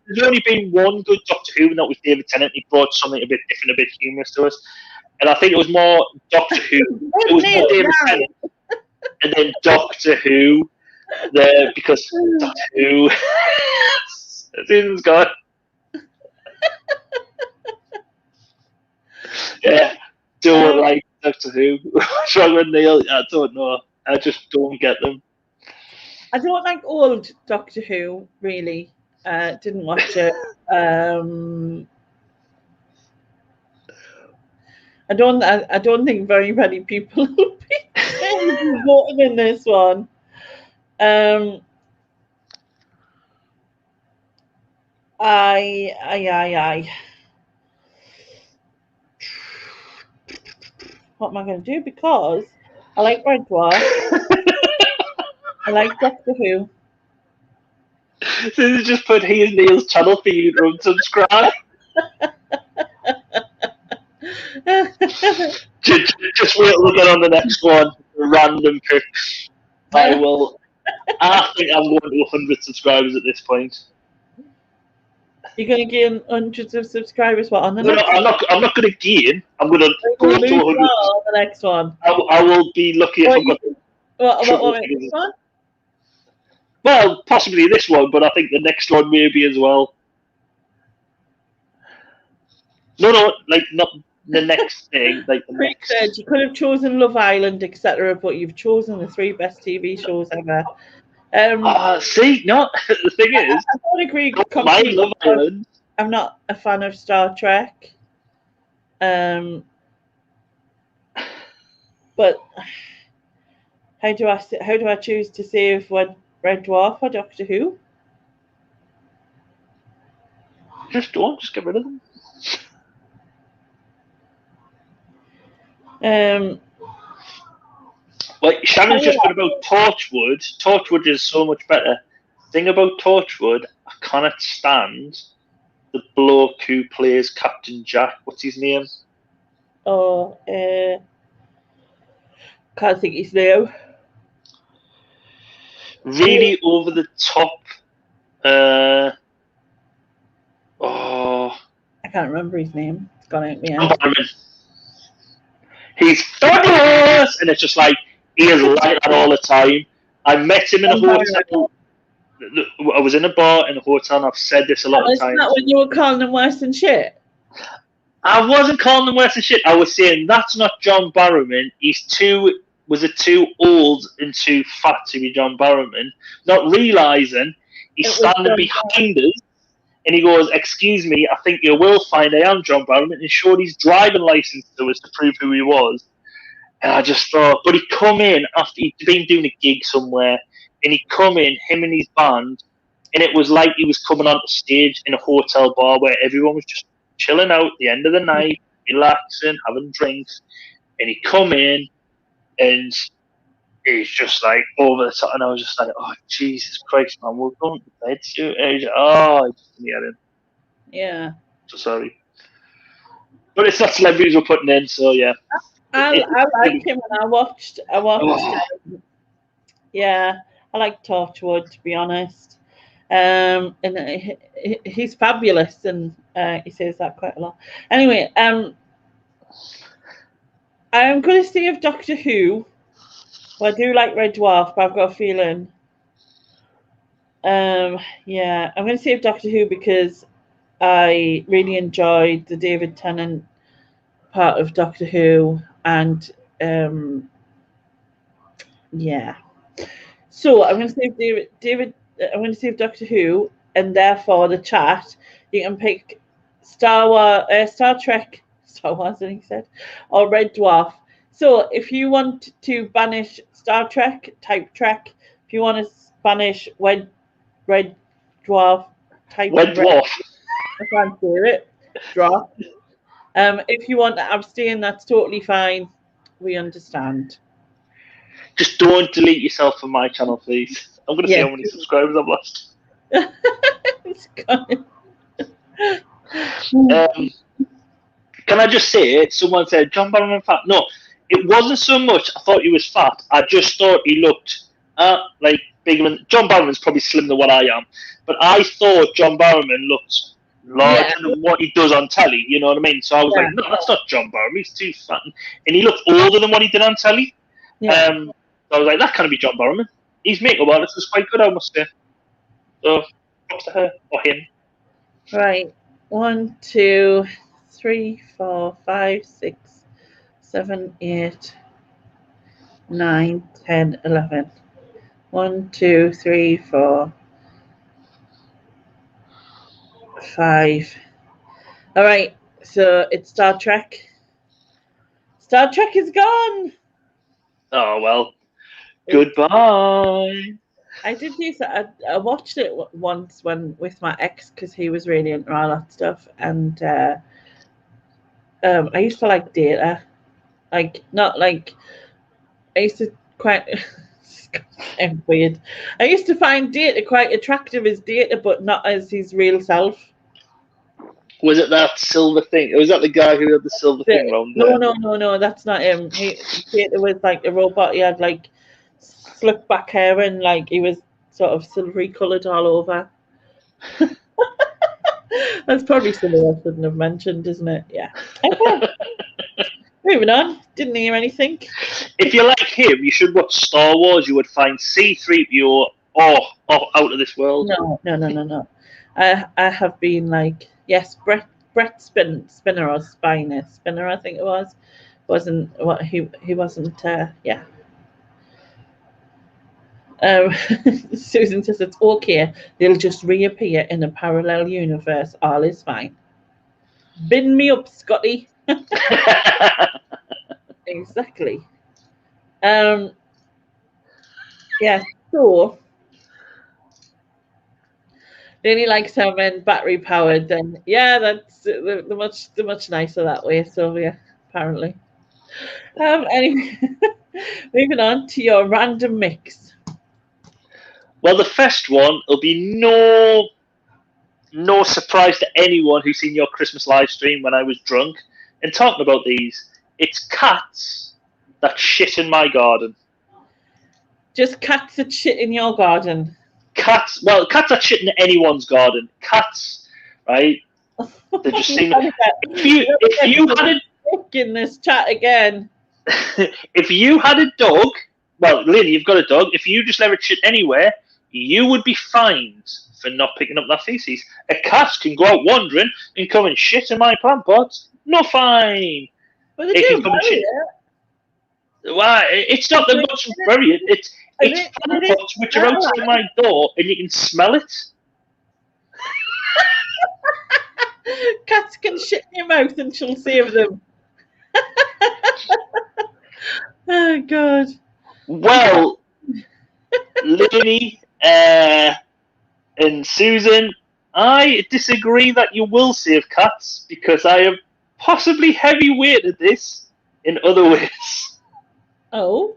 [SPEAKER 1] There's only been one good Doctor Who, and that was David Tennant. He brought something a bit different, a bit humorous to us. And I think it was more Doctor Who. It was more David Tennant, and then Doctor Who, because Doctor Who. Susan's gone. Yeah, don't like Doctor Who. What's wrong with Neil? I don't know. I just don't get them.
[SPEAKER 2] I don't like old Doctor Who, really. Didn't watch it. I don't think very many people will be voting in this one. What am I going to do? Because I like Red Dwarf. I like Doctor Who.
[SPEAKER 1] So just put He and Neil's channel for you to unsubscribe. just wait till we get on the next one. Random picks. I think I'm going to 100 subscribers at this point.
[SPEAKER 2] You're going to gain hundreds of subscribers. What on the
[SPEAKER 1] No,
[SPEAKER 2] next?
[SPEAKER 1] I'm not going to gain. I'm going to go
[SPEAKER 2] You're
[SPEAKER 1] up to
[SPEAKER 2] lose
[SPEAKER 1] 100.
[SPEAKER 2] on the next one.
[SPEAKER 1] I will be lucky if I've got triple
[SPEAKER 2] What
[SPEAKER 1] figures.
[SPEAKER 2] next one?
[SPEAKER 1] Well, possibly this one, but I think the next one maybe as well. No, like not the next thing, like the next.
[SPEAKER 2] Said you could have chosen Love Island, etc., but you've chosen the 3 best TV shows ever.
[SPEAKER 1] See, no, the thing is,
[SPEAKER 2] I don't agree
[SPEAKER 1] my
[SPEAKER 2] completely.
[SPEAKER 1] Love Island.
[SPEAKER 2] I'm not a fan of Star Trek. But how do I choose to save Red Dwarf or Doctor Who?
[SPEAKER 1] Just get rid of them. Like Shannon's just put about Torchwood. Torchwood is so much better. Thing about Torchwood, I cannot stand the bloke who plays Captain Jack. What's his name?
[SPEAKER 2] Oh, can't think his name.
[SPEAKER 1] Really over the top.
[SPEAKER 2] I can't remember his name. It's gone out my head.
[SPEAKER 1] He's fabulous, and it's just like he is like that all the time. I met him in a hotel. I was in a bar in a hotel, and I've said this a lot of times.
[SPEAKER 2] Isn't that when you were calling him worse than shit?
[SPEAKER 1] I wasn't calling him worse than shit. I was saying that's not John Barrowman. Was too old and too fat to be John Barrowman. Not realising he's standing behind us, and he goes, "Excuse me, I think you will find I am John Barrowman," and showed his driving licence to us to prove who he was. And I just thought, but he'd come in after he'd been doing a gig somewhere, and he'd come in, him and his band, and it was like he was coming onto stage in a hotel bar where everyone was just chilling out at the end of the night, relaxing, having drinks, and he'd come in, and he's just like over the top, and I was just like, "Oh Jesus Christ, man, we're going to bed soon." I just didn't get him.
[SPEAKER 2] Yeah.
[SPEAKER 1] So sorry, but it's not celebrities we're putting in, so yeah.
[SPEAKER 2] I like him, and I watched. Yeah, I like Torchwood, to be honest. And he's fabulous, and he says that quite a lot. Anyway, I'm going to see if Doctor Who. Well, I do like Red Dwarf, but I've got a feeling. Yeah, I'm going to save Doctor Who because I really enjoyed the David Tennant part of Doctor Who, and yeah. So I'm going to save David. I'm going to save Doctor Who, and therefore the chat. You can pick Star Trek, Star Wars, I think he said, or Red Dwarf. So if you want to banish Star Trek, type Trek. If you want to banish Red Dwarf, type
[SPEAKER 1] Red Dwarf.
[SPEAKER 2] I can't say it. Dwarf. If you want to abstain, that's totally fine. We understand.
[SPEAKER 1] Just don't delete yourself from my channel, please. I'm going to see how many subscribers I've lost.
[SPEAKER 2] It's gone.
[SPEAKER 1] Can I just say, someone said, John Barrowman fat? No, it wasn't so much I thought he was fat. I just thought he looked like bigger than... John Barrowman's probably slimmer than what I am. But I thought John Barrowman looked larger than what he does on telly. You know what I mean? So I was like, no, that's not John Barrowman. He's too fat. And he looked older than what he did on telly.
[SPEAKER 2] Yeah.
[SPEAKER 1] So I was like, that can't be John Barrowman. His makeup artist was quite good, I must say. So, props to her or him.
[SPEAKER 2] Right. 1, 2, 3, 4, 5, 6, 7, 8, 9, 10, 11. 1, 2, 3, 4, 5. All right. So it's Star Trek. Star Trek is gone.
[SPEAKER 1] Oh, well. Goodbye.
[SPEAKER 2] I did use that. I watched it once with my ex because he was really into all that stuff, and I used to like Data, I used to quite weird. I used to find Data quite attractive as Data, but not as his real self.
[SPEAKER 1] Was it that silver thing? Was that the guy who had the silver thing around there?
[SPEAKER 2] No, that's not him. Data was like a robot. He had like slick back hair, and like he was sort of silvery coloured all over. That's probably something I shouldn't have mentioned, isn't it? Yeah. Okay. Moving on. Didn't hear anything.
[SPEAKER 1] If you like him, you should watch Star Wars. You would find C-3PO out of this world.
[SPEAKER 2] No. I have been like, yes, Brett Spinner or Spinner, I think it wasn't what he wasn't. Yeah. Susan says it's okay. They'll just reappear in a parallel universe. All is fine. Bin me up, Scotty. Exactly. Yeah. So Danny likes having battery powered. Then yeah, that's the much nicer that way. So yeah, apparently. Anyway, moving on to your random mix.
[SPEAKER 1] Well, the first one will be no surprise to anyone who's seen your Christmas live stream when I was drunk. And talking about these, it's cats that shit in my garden.
[SPEAKER 2] Just cats that shit in your garden.
[SPEAKER 1] Cats that shit in anyone's garden. Cats, right? They just seem. If you had
[SPEAKER 2] in this chat again.
[SPEAKER 1] If you had a dog, well, Lynn, you've got a dog. If you just let it shit anywhere, you would be fined for not picking up that feces. A cat can go out wandering and come and shit in my plant pots. No fine.
[SPEAKER 2] But they do bury it.
[SPEAKER 1] Why? It's not that much to bury it. It's plant pots which are outside my door and you can smell it.
[SPEAKER 2] Cats can shit in your mouth and she'll save them. Oh, God.
[SPEAKER 1] Well, Lenny and Susan, I disagree that you will save cats because I have possibly heavyweighted this in other ways.
[SPEAKER 2] Oh?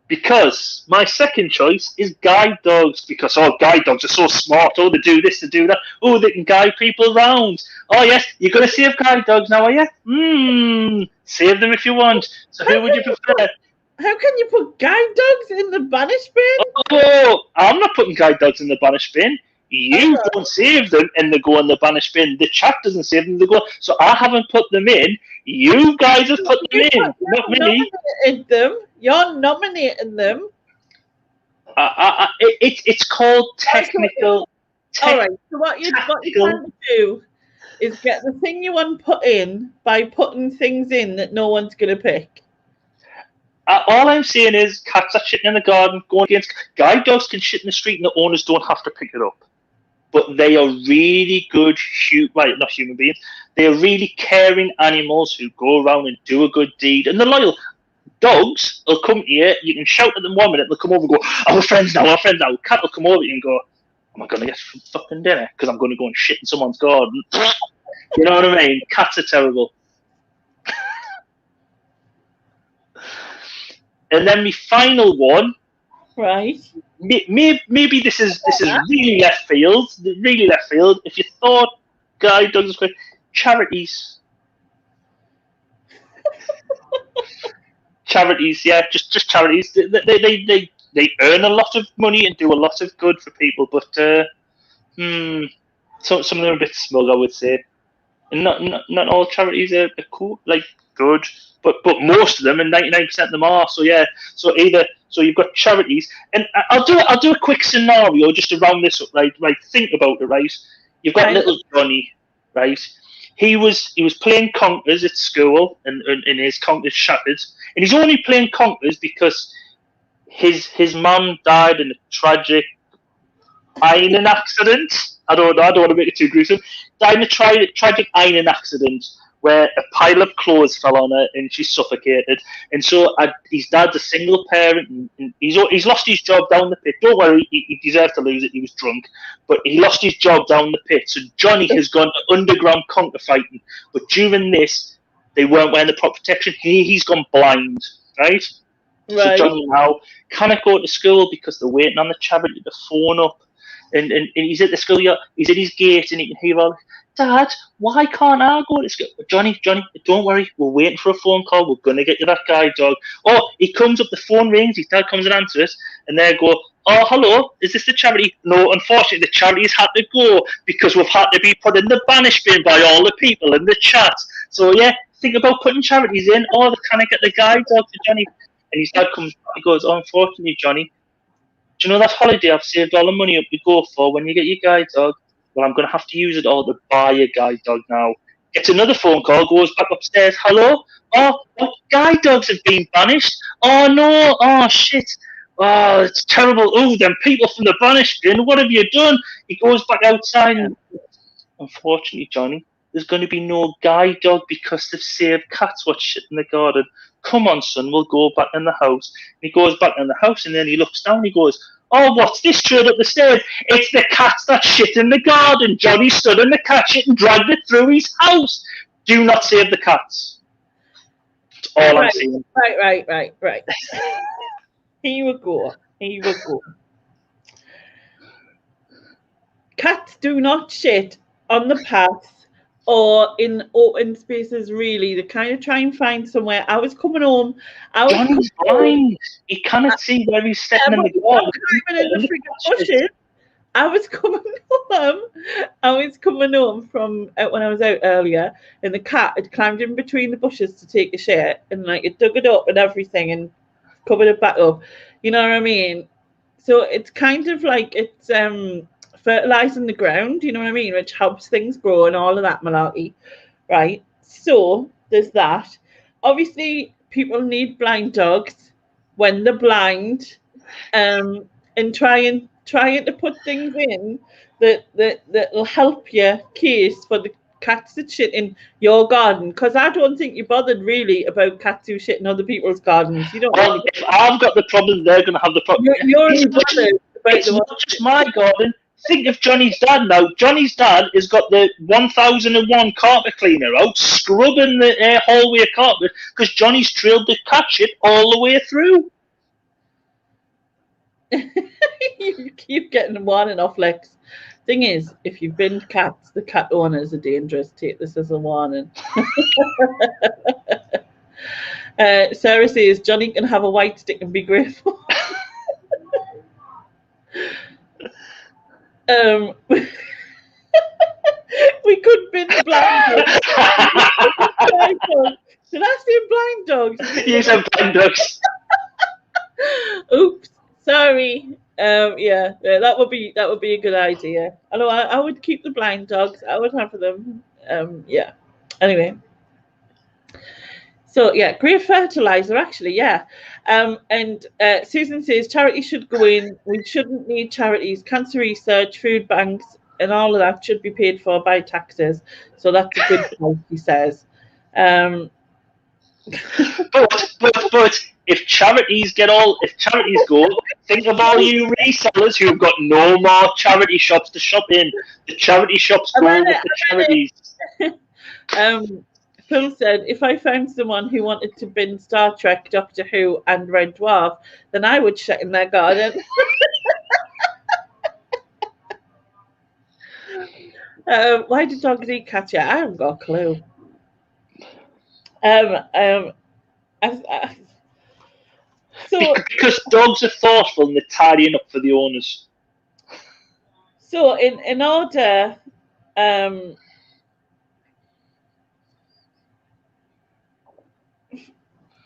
[SPEAKER 1] Because my second choice is guide dogs because guide dogs are so smart. They do this, they do that. They can guide people around. Oh yes, you're gonna save guide dogs now, are you? Save them if you want. So who would you prefer?
[SPEAKER 2] How can you put guide dogs in the banish bin?
[SPEAKER 1] Oh, I'm not putting guide dogs in the banish bin. You don't save them and they go in the banish bin. The chat doesn't save them, they go. So I haven't put them in. You guys have put them in, not me.
[SPEAKER 2] You're nominating them.
[SPEAKER 1] It's called technical.
[SPEAKER 2] All right. So what you're trying to do is get the thing you want put in by putting things in that no one's going to pick.
[SPEAKER 1] All I'm saying is cats are shitting in the garden, going against guide dogs can shit in the street and the owners don't have to pick it up. But they are really good, not human beings. They are really caring animals who go around and do a good deed, and they're loyal. Dogs will come here, you can shout at them 1 minute, they'll come over and go, we're friends now. Cat will come over to you and go, am I going to get some fucking dinner? Because I'm going to go and shit in someone's garden. You know what I mean? Cats are terrible. And then my final one,
[SPEAKER 2] right?
[SPEAKER 1] Maybe this is really left field. Really left field. If you thought guide dogs were charities. Charities, yeah, just charities. They earn a lot of money and do a lot of good for people, but some of them are a bit smug, I would say. And not all charities are cool, like good, but most of them, and 99% of them are. So yeah, so you've got charities, and I'll do a quick scenario just to round this up. Right, think about it. Right, you've got little Johnny, right. He was playing conkers at school, and his conkers shattered, and he's only playing conkers because his mum died in a tragic iron accident. I don't want to make it too gruesome. Died in a tragic iron accident where a pile of clothes fell on her and she suffocated. And so his dad's a single parent, and he's lost his job down the pit. Don't worry, he deserved to lose it. He was drunk, but he lost his job down the pit. So Johnny has gone to underground conker fighting. But during this, they weren't wearing the proper protection. He's gone blind, right? So Johnny now cannot go to school because they're waiting on the charity to phone up. And he's at the school, he's at his gate, and he can hear all, Dad, why can't I go to school? Johnny, don't worry, we're waiting for a phone call, we're going to get you that guide dog. Oh, he comes up, the phone rings, his dad comes and answers, and they go, oh, hello, is this the charity? No, unfortunately, the charity's had to go because we've had to be put in the banish bin by all the people in the chat. So, yeah, think about putting charities in. Oh, can I get the guide dog for Johnny? And his dad comes back and goes, oh, unfortunately, Johnny, do you know that holiday I've saved all the money up to go for when you get your guide dog? Well, I'm going to have to use it all to buy a guide dog now. Gets another phone call, goes back upstairs. Hello? Oh, guide dogs have been banished. Oh, no. Oh, shit. Oh, it's terrible. Oh, them people from the banish bin. What have you done? He goes back outside and, unfortunately, Johnny, there's going to be no guide dog because they've saved cats what shit in the garden. Come on, son, we'll go back in the house. And he goes back in the house and then he looks down and he goes, oh, what's this straight up the stairs? It's the cats that shit in the garden. Johnny stood in the cat shit and dragged it through his house. Do not save the cats. That's all I'm saying.
[SPEAKER 2] Right. Here we go. Cats do not shit on the paths or in open spaces, really. They kind of try and find somewhere. I was coming home.
[SPEAKER 1] Johnny's blind. He cannot see where he's sitting in the garden.
[SPEAKER 2] I was coming home from when I was out earlier, and the cat had climbed in between the bushes to take a shit, and like it dug it up and everything and covered it back up. You know what I mean? So it's kind of like it's fertilizing the ground, you know what I mean, which helps things grow and all of that malarkey, right? So there's that. Obviously, people need blind dogs when they're blind, and trying to put things in that'll help you case for the cats that shit in your garden, because I don't think you're bothered really about cats who shit in other people's gardens. You don't.
[SPEAKER 1] Well, if I've got the problem, they're going to have the problem.
[SPEAKER 2] You're only bothered about
[SPEAKER 1] it's not just my garden. Think of Johnny's dad now. Johnny's dad has got the 1001 carpet cleaner out, scrubbing the hallway carpet because Johnny's trailed the cat shit all the way through.
[SPEAKER 2] You keep getting one and off, Lex. Thing is, if you've been cats, the cat owners are dangerous. Take this as a warning. Sarah says Johnny can have a white stick and be grateful. We could bin blind dogs. Did I say blind dogs?
[SPEAKER 1] You said blind dogs.
[SPEAKER 2] Oops, sorry. Yeah, that would be a good idea. Although I would keep the blind dogs. I would have them. Yeah. Anyway. So yeah, great fertilizer actually. Yeah. And Susan says charity should go in. We shouldn't need charities. Cancer research, food banks, and all of that should be paid for by taxes. So that's a good point, he says.
[SPEAKER 1] But if charities go, think of all you resellers who've got no more charity shops to shop in. The charity shops go with the charities.
[SPEAKER 2] Phil said, if I found someone who wanted to bin Star Trek, Doctor Who, and Red Dwarf, then I would shit in their garden. Why do dogs eat cats? Yeah, I haven't got a clue. So
[SPEAKER 1] because dogs are thoughtful and they're tidying up for the owners.
[SPEAKER 2] So in order,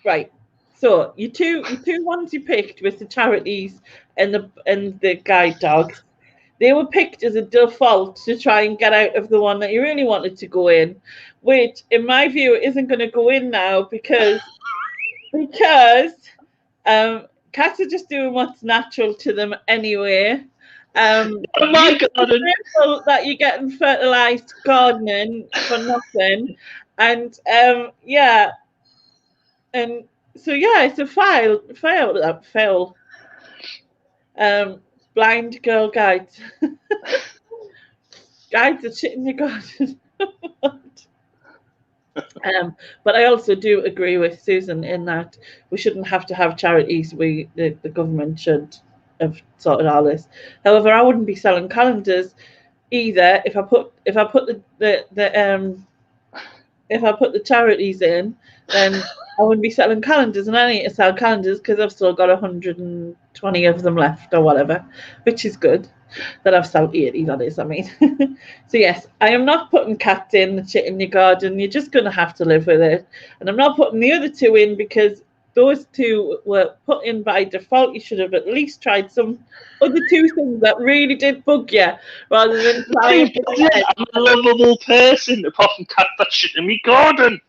[SPEAKER 2] right. So your two ones you picked with the charities and the guide dogs, they were picked as a default to try and get out of the one that you really wanted to go in, which in my view isn't going to go in now because cats are just doing what's natural to them anyway.
[SPEAKER 1] Oh my God!
[SPEAKER 2] That you're getting fertilized gardening for nothing, and yeah, and so yeah, it's a fail. Blind girl guides. Guides are shit in your garden. But I also do agree with Susan in that we shouldn't have to have charities. The government should have sorted all this. However, I wouldn't be selling calendars either if I put the if I put the charities in, then I wouldn't be selling calendars, and I need to sell calendars because I've still got 120 of them left or whatever, which is good. That I've sold 80, that is, I mean. So yes, I am not putting cats in the shit in your garden. You're just going to have to live with it. And I'm not putting the other two in because those two were put in by default. You should have at least tried some other two things that really did bug you, rather than trying.
[SPEAKER 1] I'm a lovable person, apart from cat that shit in my garden.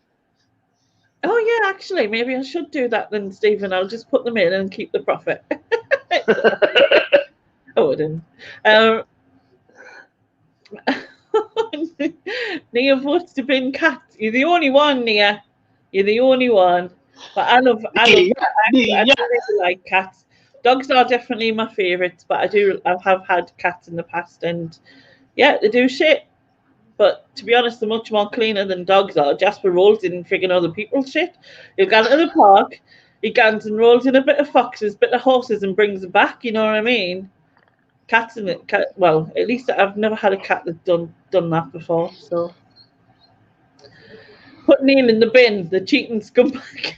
[SPEAKER 2] Oh yeah, actually, maybe I should do that then, Stephen. I'll just put them in and keep the profit. I wouldn't. Nia votes to bin cats. You're the only one, Nia. You're the only one. But I love I do really like cats. Dogs are definitely my favourites, but I have had cats in the past, and yeah, they do shit. But to be honest, they're much more cleaner than dogs are. Jasper rolls in frigging other people's shit. He'll go to the park, he goes and rolls in a bit of foxes, bit of horses, and brings it back. You know what I mean? Cats in it. Well, at least I've never had a cat that's done that before. So put Neil in the bin, the cheating scumbag.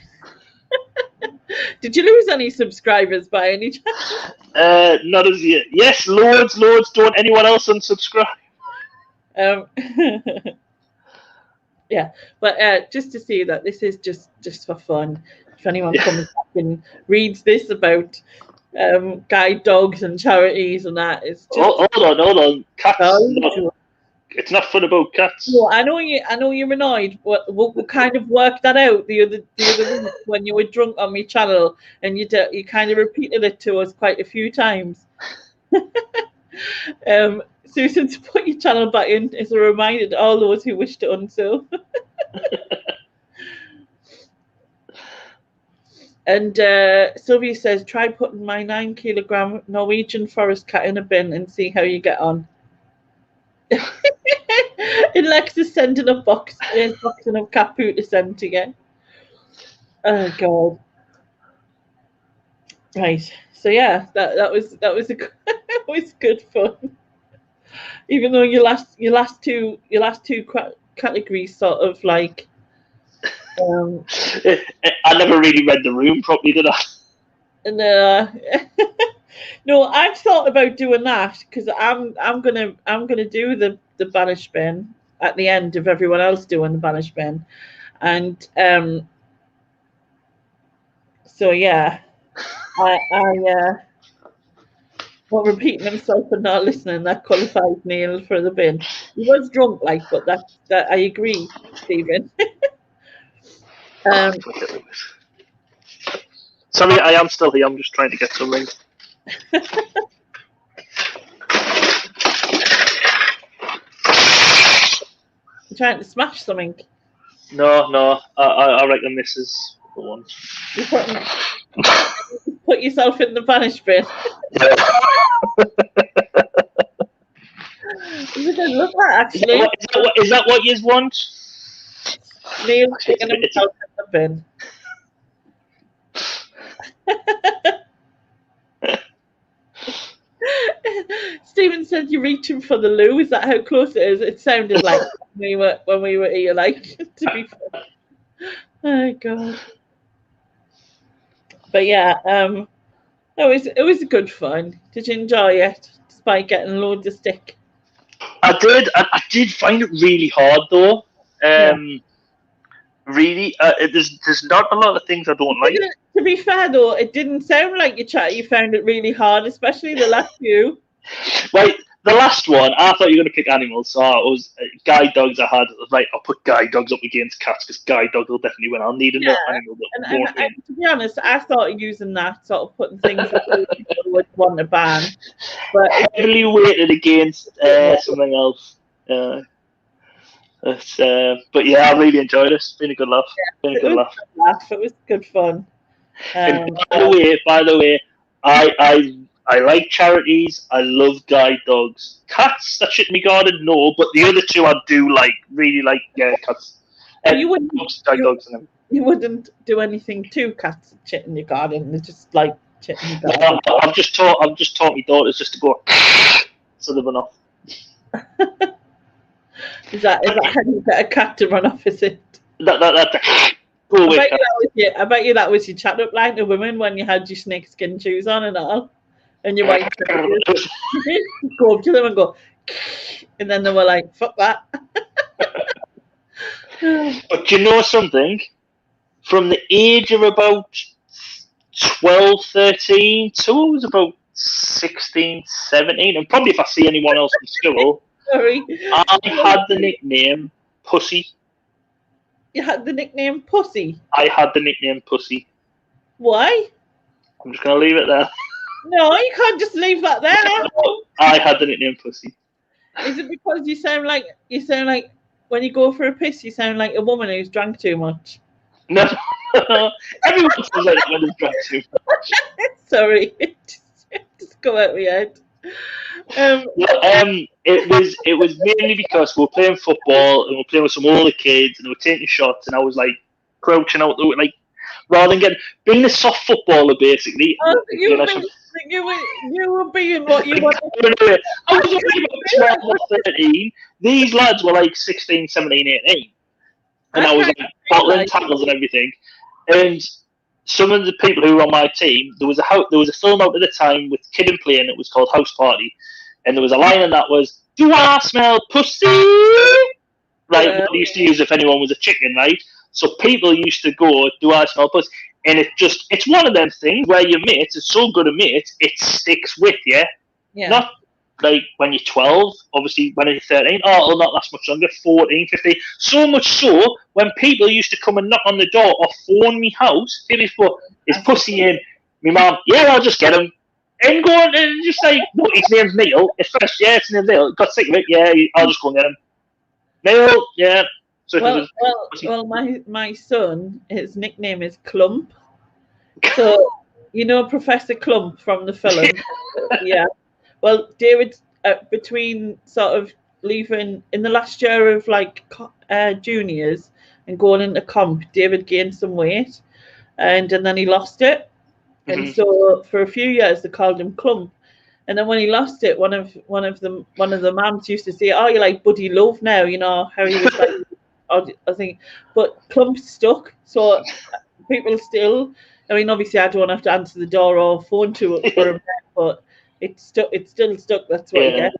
[SPEAKER 2] Did you lose any subscribers by any chance?
[SPEAKER 1] Not as yet. Yes, loads. Don't anyone else unsubscribe.
[SPEAKER 2] Yeah, but just to see that this is just for fun. If anyone comes back and reads this about guide dogs and charities and that, it's just
[SPEAKER 1] hold on. Cats. It's not fun about cats.
[SPEAKER 2] Well, I know you're annoyed. We'll kind of work that out the other week when you were drunk on my channel, and you kind of repeated it to us quite a few times. Susan, to put your channel back in as a reminder to all those who wish to unsub. And Sylvia says, try putting my 9-kilogram Norwegian forest cat in a bin and see how you get on. And Lex is sending a box of cat poo to send to you. Oh God. Right. So yeah, that was it was good fun. Even though your last two categories sort of like.
[SPEAKER 1] I never really read the room properly, did I?
[SPEAKER 2] No, I've thought about doing that because I'm gonna do the banish bin at the end of everyone else doing the banish bin, and so yeah, I well, repeating himself and not listening, that qualifies Neil for the bin. He was drunk, like, but that I agree, Stephen.
[SPEAKER 1] Sorry, I am still here. I'm just trying to get something.
[SPEAKER 2] You're trying to smash something.
[SPEAKER 1] No. I reckon this is the one.
[SPEAKER 2] Put yourself in the banish bin. It doesn't look like, actually.
[SPEAKER 1] Is that what you want?
[SPEAKER 2] Neil sticking himself in the bin. Stephen said you're reaching for the loo. Is that how close it is? It sounded like when we were here, like, to be fair. Oh God. But yeah, it was good fun. Did you enjoy it, despite getting loads of stick?
[SPEAKER 1] I did. I did find it really hard though. Really, there's not a lot of things I don't like.
[SPEAKER 2] To be fair though, it didn't sound like you found it really hard, especially the last few.
[SPEAKER 1] Right, the last one, I thought you were going to pick animals, so it was guide dogs. I had right. I'll put guide dogs up against cats because guide dogs will definitely win. I'll need another animal.
[SPEAKER 2] And to be honest, I started using that sort of putting things that people would want to ban, but
[SPEAKER 1] heavily weighted against something else. But yeah, I really enjoyed it. It's been a good laugh.
[SPEAKER 2] It was good fun.
[SPEAKER 1] And by the way, I like charities. I love guide dogs. Cats, that shit in my garden, no. But the other two I do like. Really like cats.
[SPEAKER 2] You wouldn't do anything to cats and shit in your garden. They're just like shit in your garden.
[SPEAKER 1] No, I've just taught my daughters just to go so they run off.
[SPEAKER 2] Is that how you get a cat to run off? Is it?
[SPEAKER 1] Go away.
[SPEAKER 2] I bet you that was your chat up line to women when you had your snakeskin shoes on and all, and your white trousers. Go up to them and go, and then they were like, "Fuck that."
[SPEAKER 1] But you know something? From the age of about 12, 13 to I was about 16, 17, and probably if I see anyone else in school,
[SPEAKER 2] Sorry.
[SPEAKER 1] I had the nickname Pussy.
[SPEAKER 2] You had the nickname Pussy?
[SPEAKER 1] I had the nickname Pussy.
[SPEAKER 2] Why?
[SPEAKER 1] I'm just going to leave it there.
[SPEAKER 2] No, you can't just leave that there.
[SPEAKER 1] I had the nickname Pussy.
[SPEAKER 2] Is it because you sound like when you go for a piss, you sound like a woman who's drank too much?
[SPEAKER 1] No. Everyone sounds like when they've drank too much.
[SPEAKER 2] Sorry. Just go out my head.
[SPEAKER 1] It was mainly because we were playing football and we were playing with some older kids and they were taking shots and I was like crouching out like rather than being the soft footballer basically.
[SPEAKER 2] You were being what you wanted.
[SPEAKER 1] I was only about 12 or 13. These lads were like 16, 17, 18. And I was like battling tackles and everything. And some of the people who were on my team, there was a film out at the time with Kid and Play, and it was called House Party, and there was a line in that was, "Do I smell pussy?" Right, yeah. What they used to use if anyone was a chicken, right? So people used to go, "Do I smell pussy?" And it's one of them things where your mates, it's so good a mate, it sticks with you. Yeah. Not like when you're 12, obviously when you're 13, it'll not last much longer, 14, 15. So much so, when people used to come and knock on the door or phone me house, people go, "Is Pussy in?" My mum, "Yeah, I'll just get him." And go on and just say, "No, his name's Neil." At first, "Yeah, it's Neil." Got sick of it, "Yeah, I'll just go and get him." Neil, yeah. So
[SPEAKER 2] well, my son, his nickname is Clump. So, you know Professor Clump from the film? Yeah. Well, David, between sort of leaving in the last year of like juniors and going into comp, David gained some weight, and then he lost it, and so for a few years they called him Clump, and then when he lost it, one of the mums used to say, "Oh, you're like Buddy Love now," you know how he was like. I think, but Clump stuck, so people still. I mean, obviously, I don't have to answer the door or phone to it for him, but. It's still stuck. That's what you get.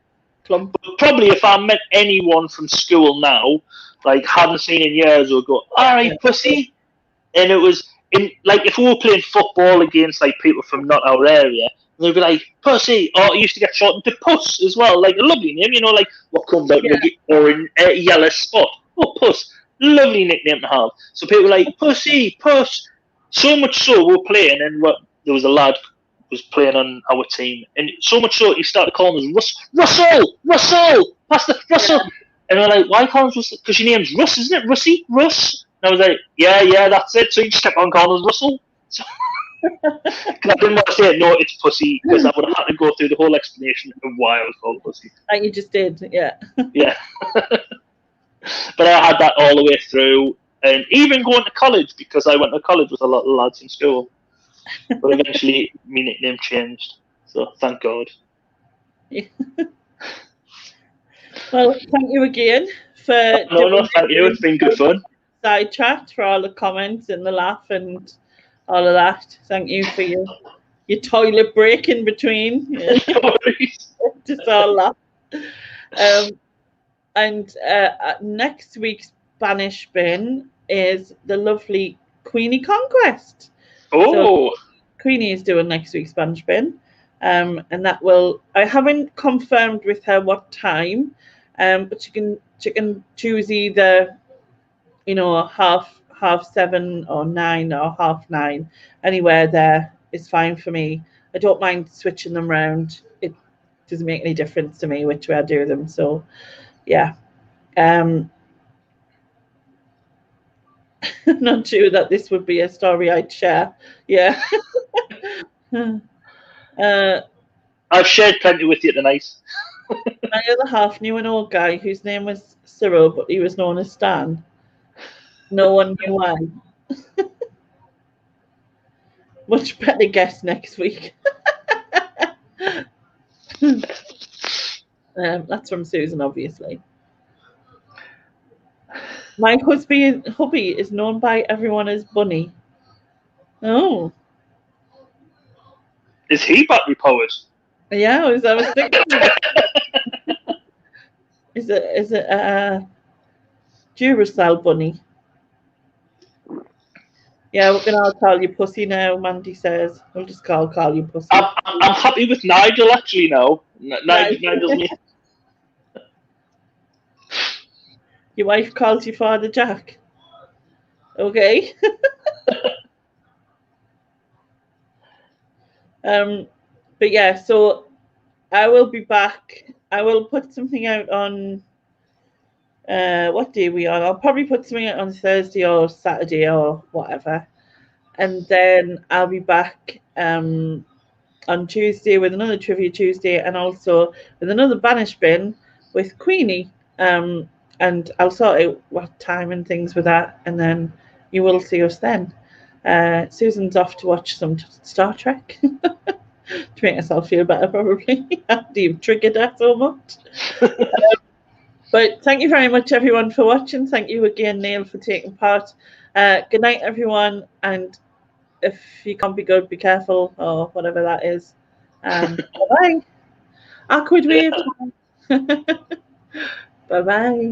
[SPEAKER 2] Clump.
[SPEAKER 1] But probably if I met anyone from school now, like hadn't seen in years, would go, "All right, Pussy," and it was in like if we were playing football against like people from not our area, they'd be like Pussy, or it used to get shortened to Puss as well, like a lovely name, you know, like what comes out or in a yellow spot. Oh, Puss, lovely nickname to have. So people were like Pussy, Puss. So much so we were playing, and there was a lad was playing on our team, and so much so he started calling us Russell, Pastor Russell, and we're like, "Why call us Russell? Because your name's Russ, isn't it? Russ." And I was like, "Yeah, that's it." So he just kept on calling us Russell. So, I didn't want to say no, it's Pussy, because I would have had to go through the whole explanation of why I was called Pussy.
[SPEAKER 2] And you just did, yeah.
[SPEAKER 1] Yeah. But I had that all the way through, and even going to college, because I went to college with a lot of lads in school. But eventually, my nickname changed. So thank God.
[SPEAKER 2] Yeah. Well, thank you again for.
[SPEAKER 1] No, thank you. It's been good fun.
[SPEAKER 2] Side chat for all the comments and the laugh and all of that. Thank you for your toilet break in between. Yeah. No worries. Just all that. And next week's Banish bin is the lovely Queenie Conquest.
[SPEAKER 1] Oh,
[SPEAKER 2] so Queenie is doing next week's Banish bin, and that will. I haven't confirmed with her what time, but she can choose either, half 7 or 9 or 9:30. Anywhere there is fine for me. I don't mind switching them around. It doesn't make any difference to me which way I do them. So, yeah. Not sure that this would be a story I'd share. Yeah.
[SPEAKER 1] I've shared plenty with you tonight.
[SPEAKER 2] My other half knew an old guy whose name was Cyril, but he was known as Stan. No one knew why. Much better guess next week. That's from Susan, obviously. My hubby is known by everyone as Bunny. Oh,
[SPEAKER 1] Is he battery powered?
[SPEAKER 2] yeah, I was thinking. Is it Duracell Bunny? Yeah, we're gonna all call you Pussy now. Mandy says we'll just call you Pussy.
[SPEAKER 1] I'm happy with Nigel actually now.
[SPEAKER 2] Right.
[SPEAKER 1] Nigel's me.
[SPEAKER 2] Your wife calls you Father Jack. Okay. But yeah, so I will be back. I will put something out on what day are we on? I'll probably put something out on Thursday or Saturday or whatever. And then I'll be back on Tuesday with another Trivia Tuesday and also with another Banish bin with Queenie. And I'll sort out what time and things with that, and then you will see us then. Susan's off to watch some Star Trek to make herself feel better, probably, after you've triggered her so much. But thank you very much, everyone, for watching. Thank you again, Neil, for taking part. Good night, everyone, and if you can't be good, be careful, or whatever that is. Bye-bye. Awkward wave. Bye-bye.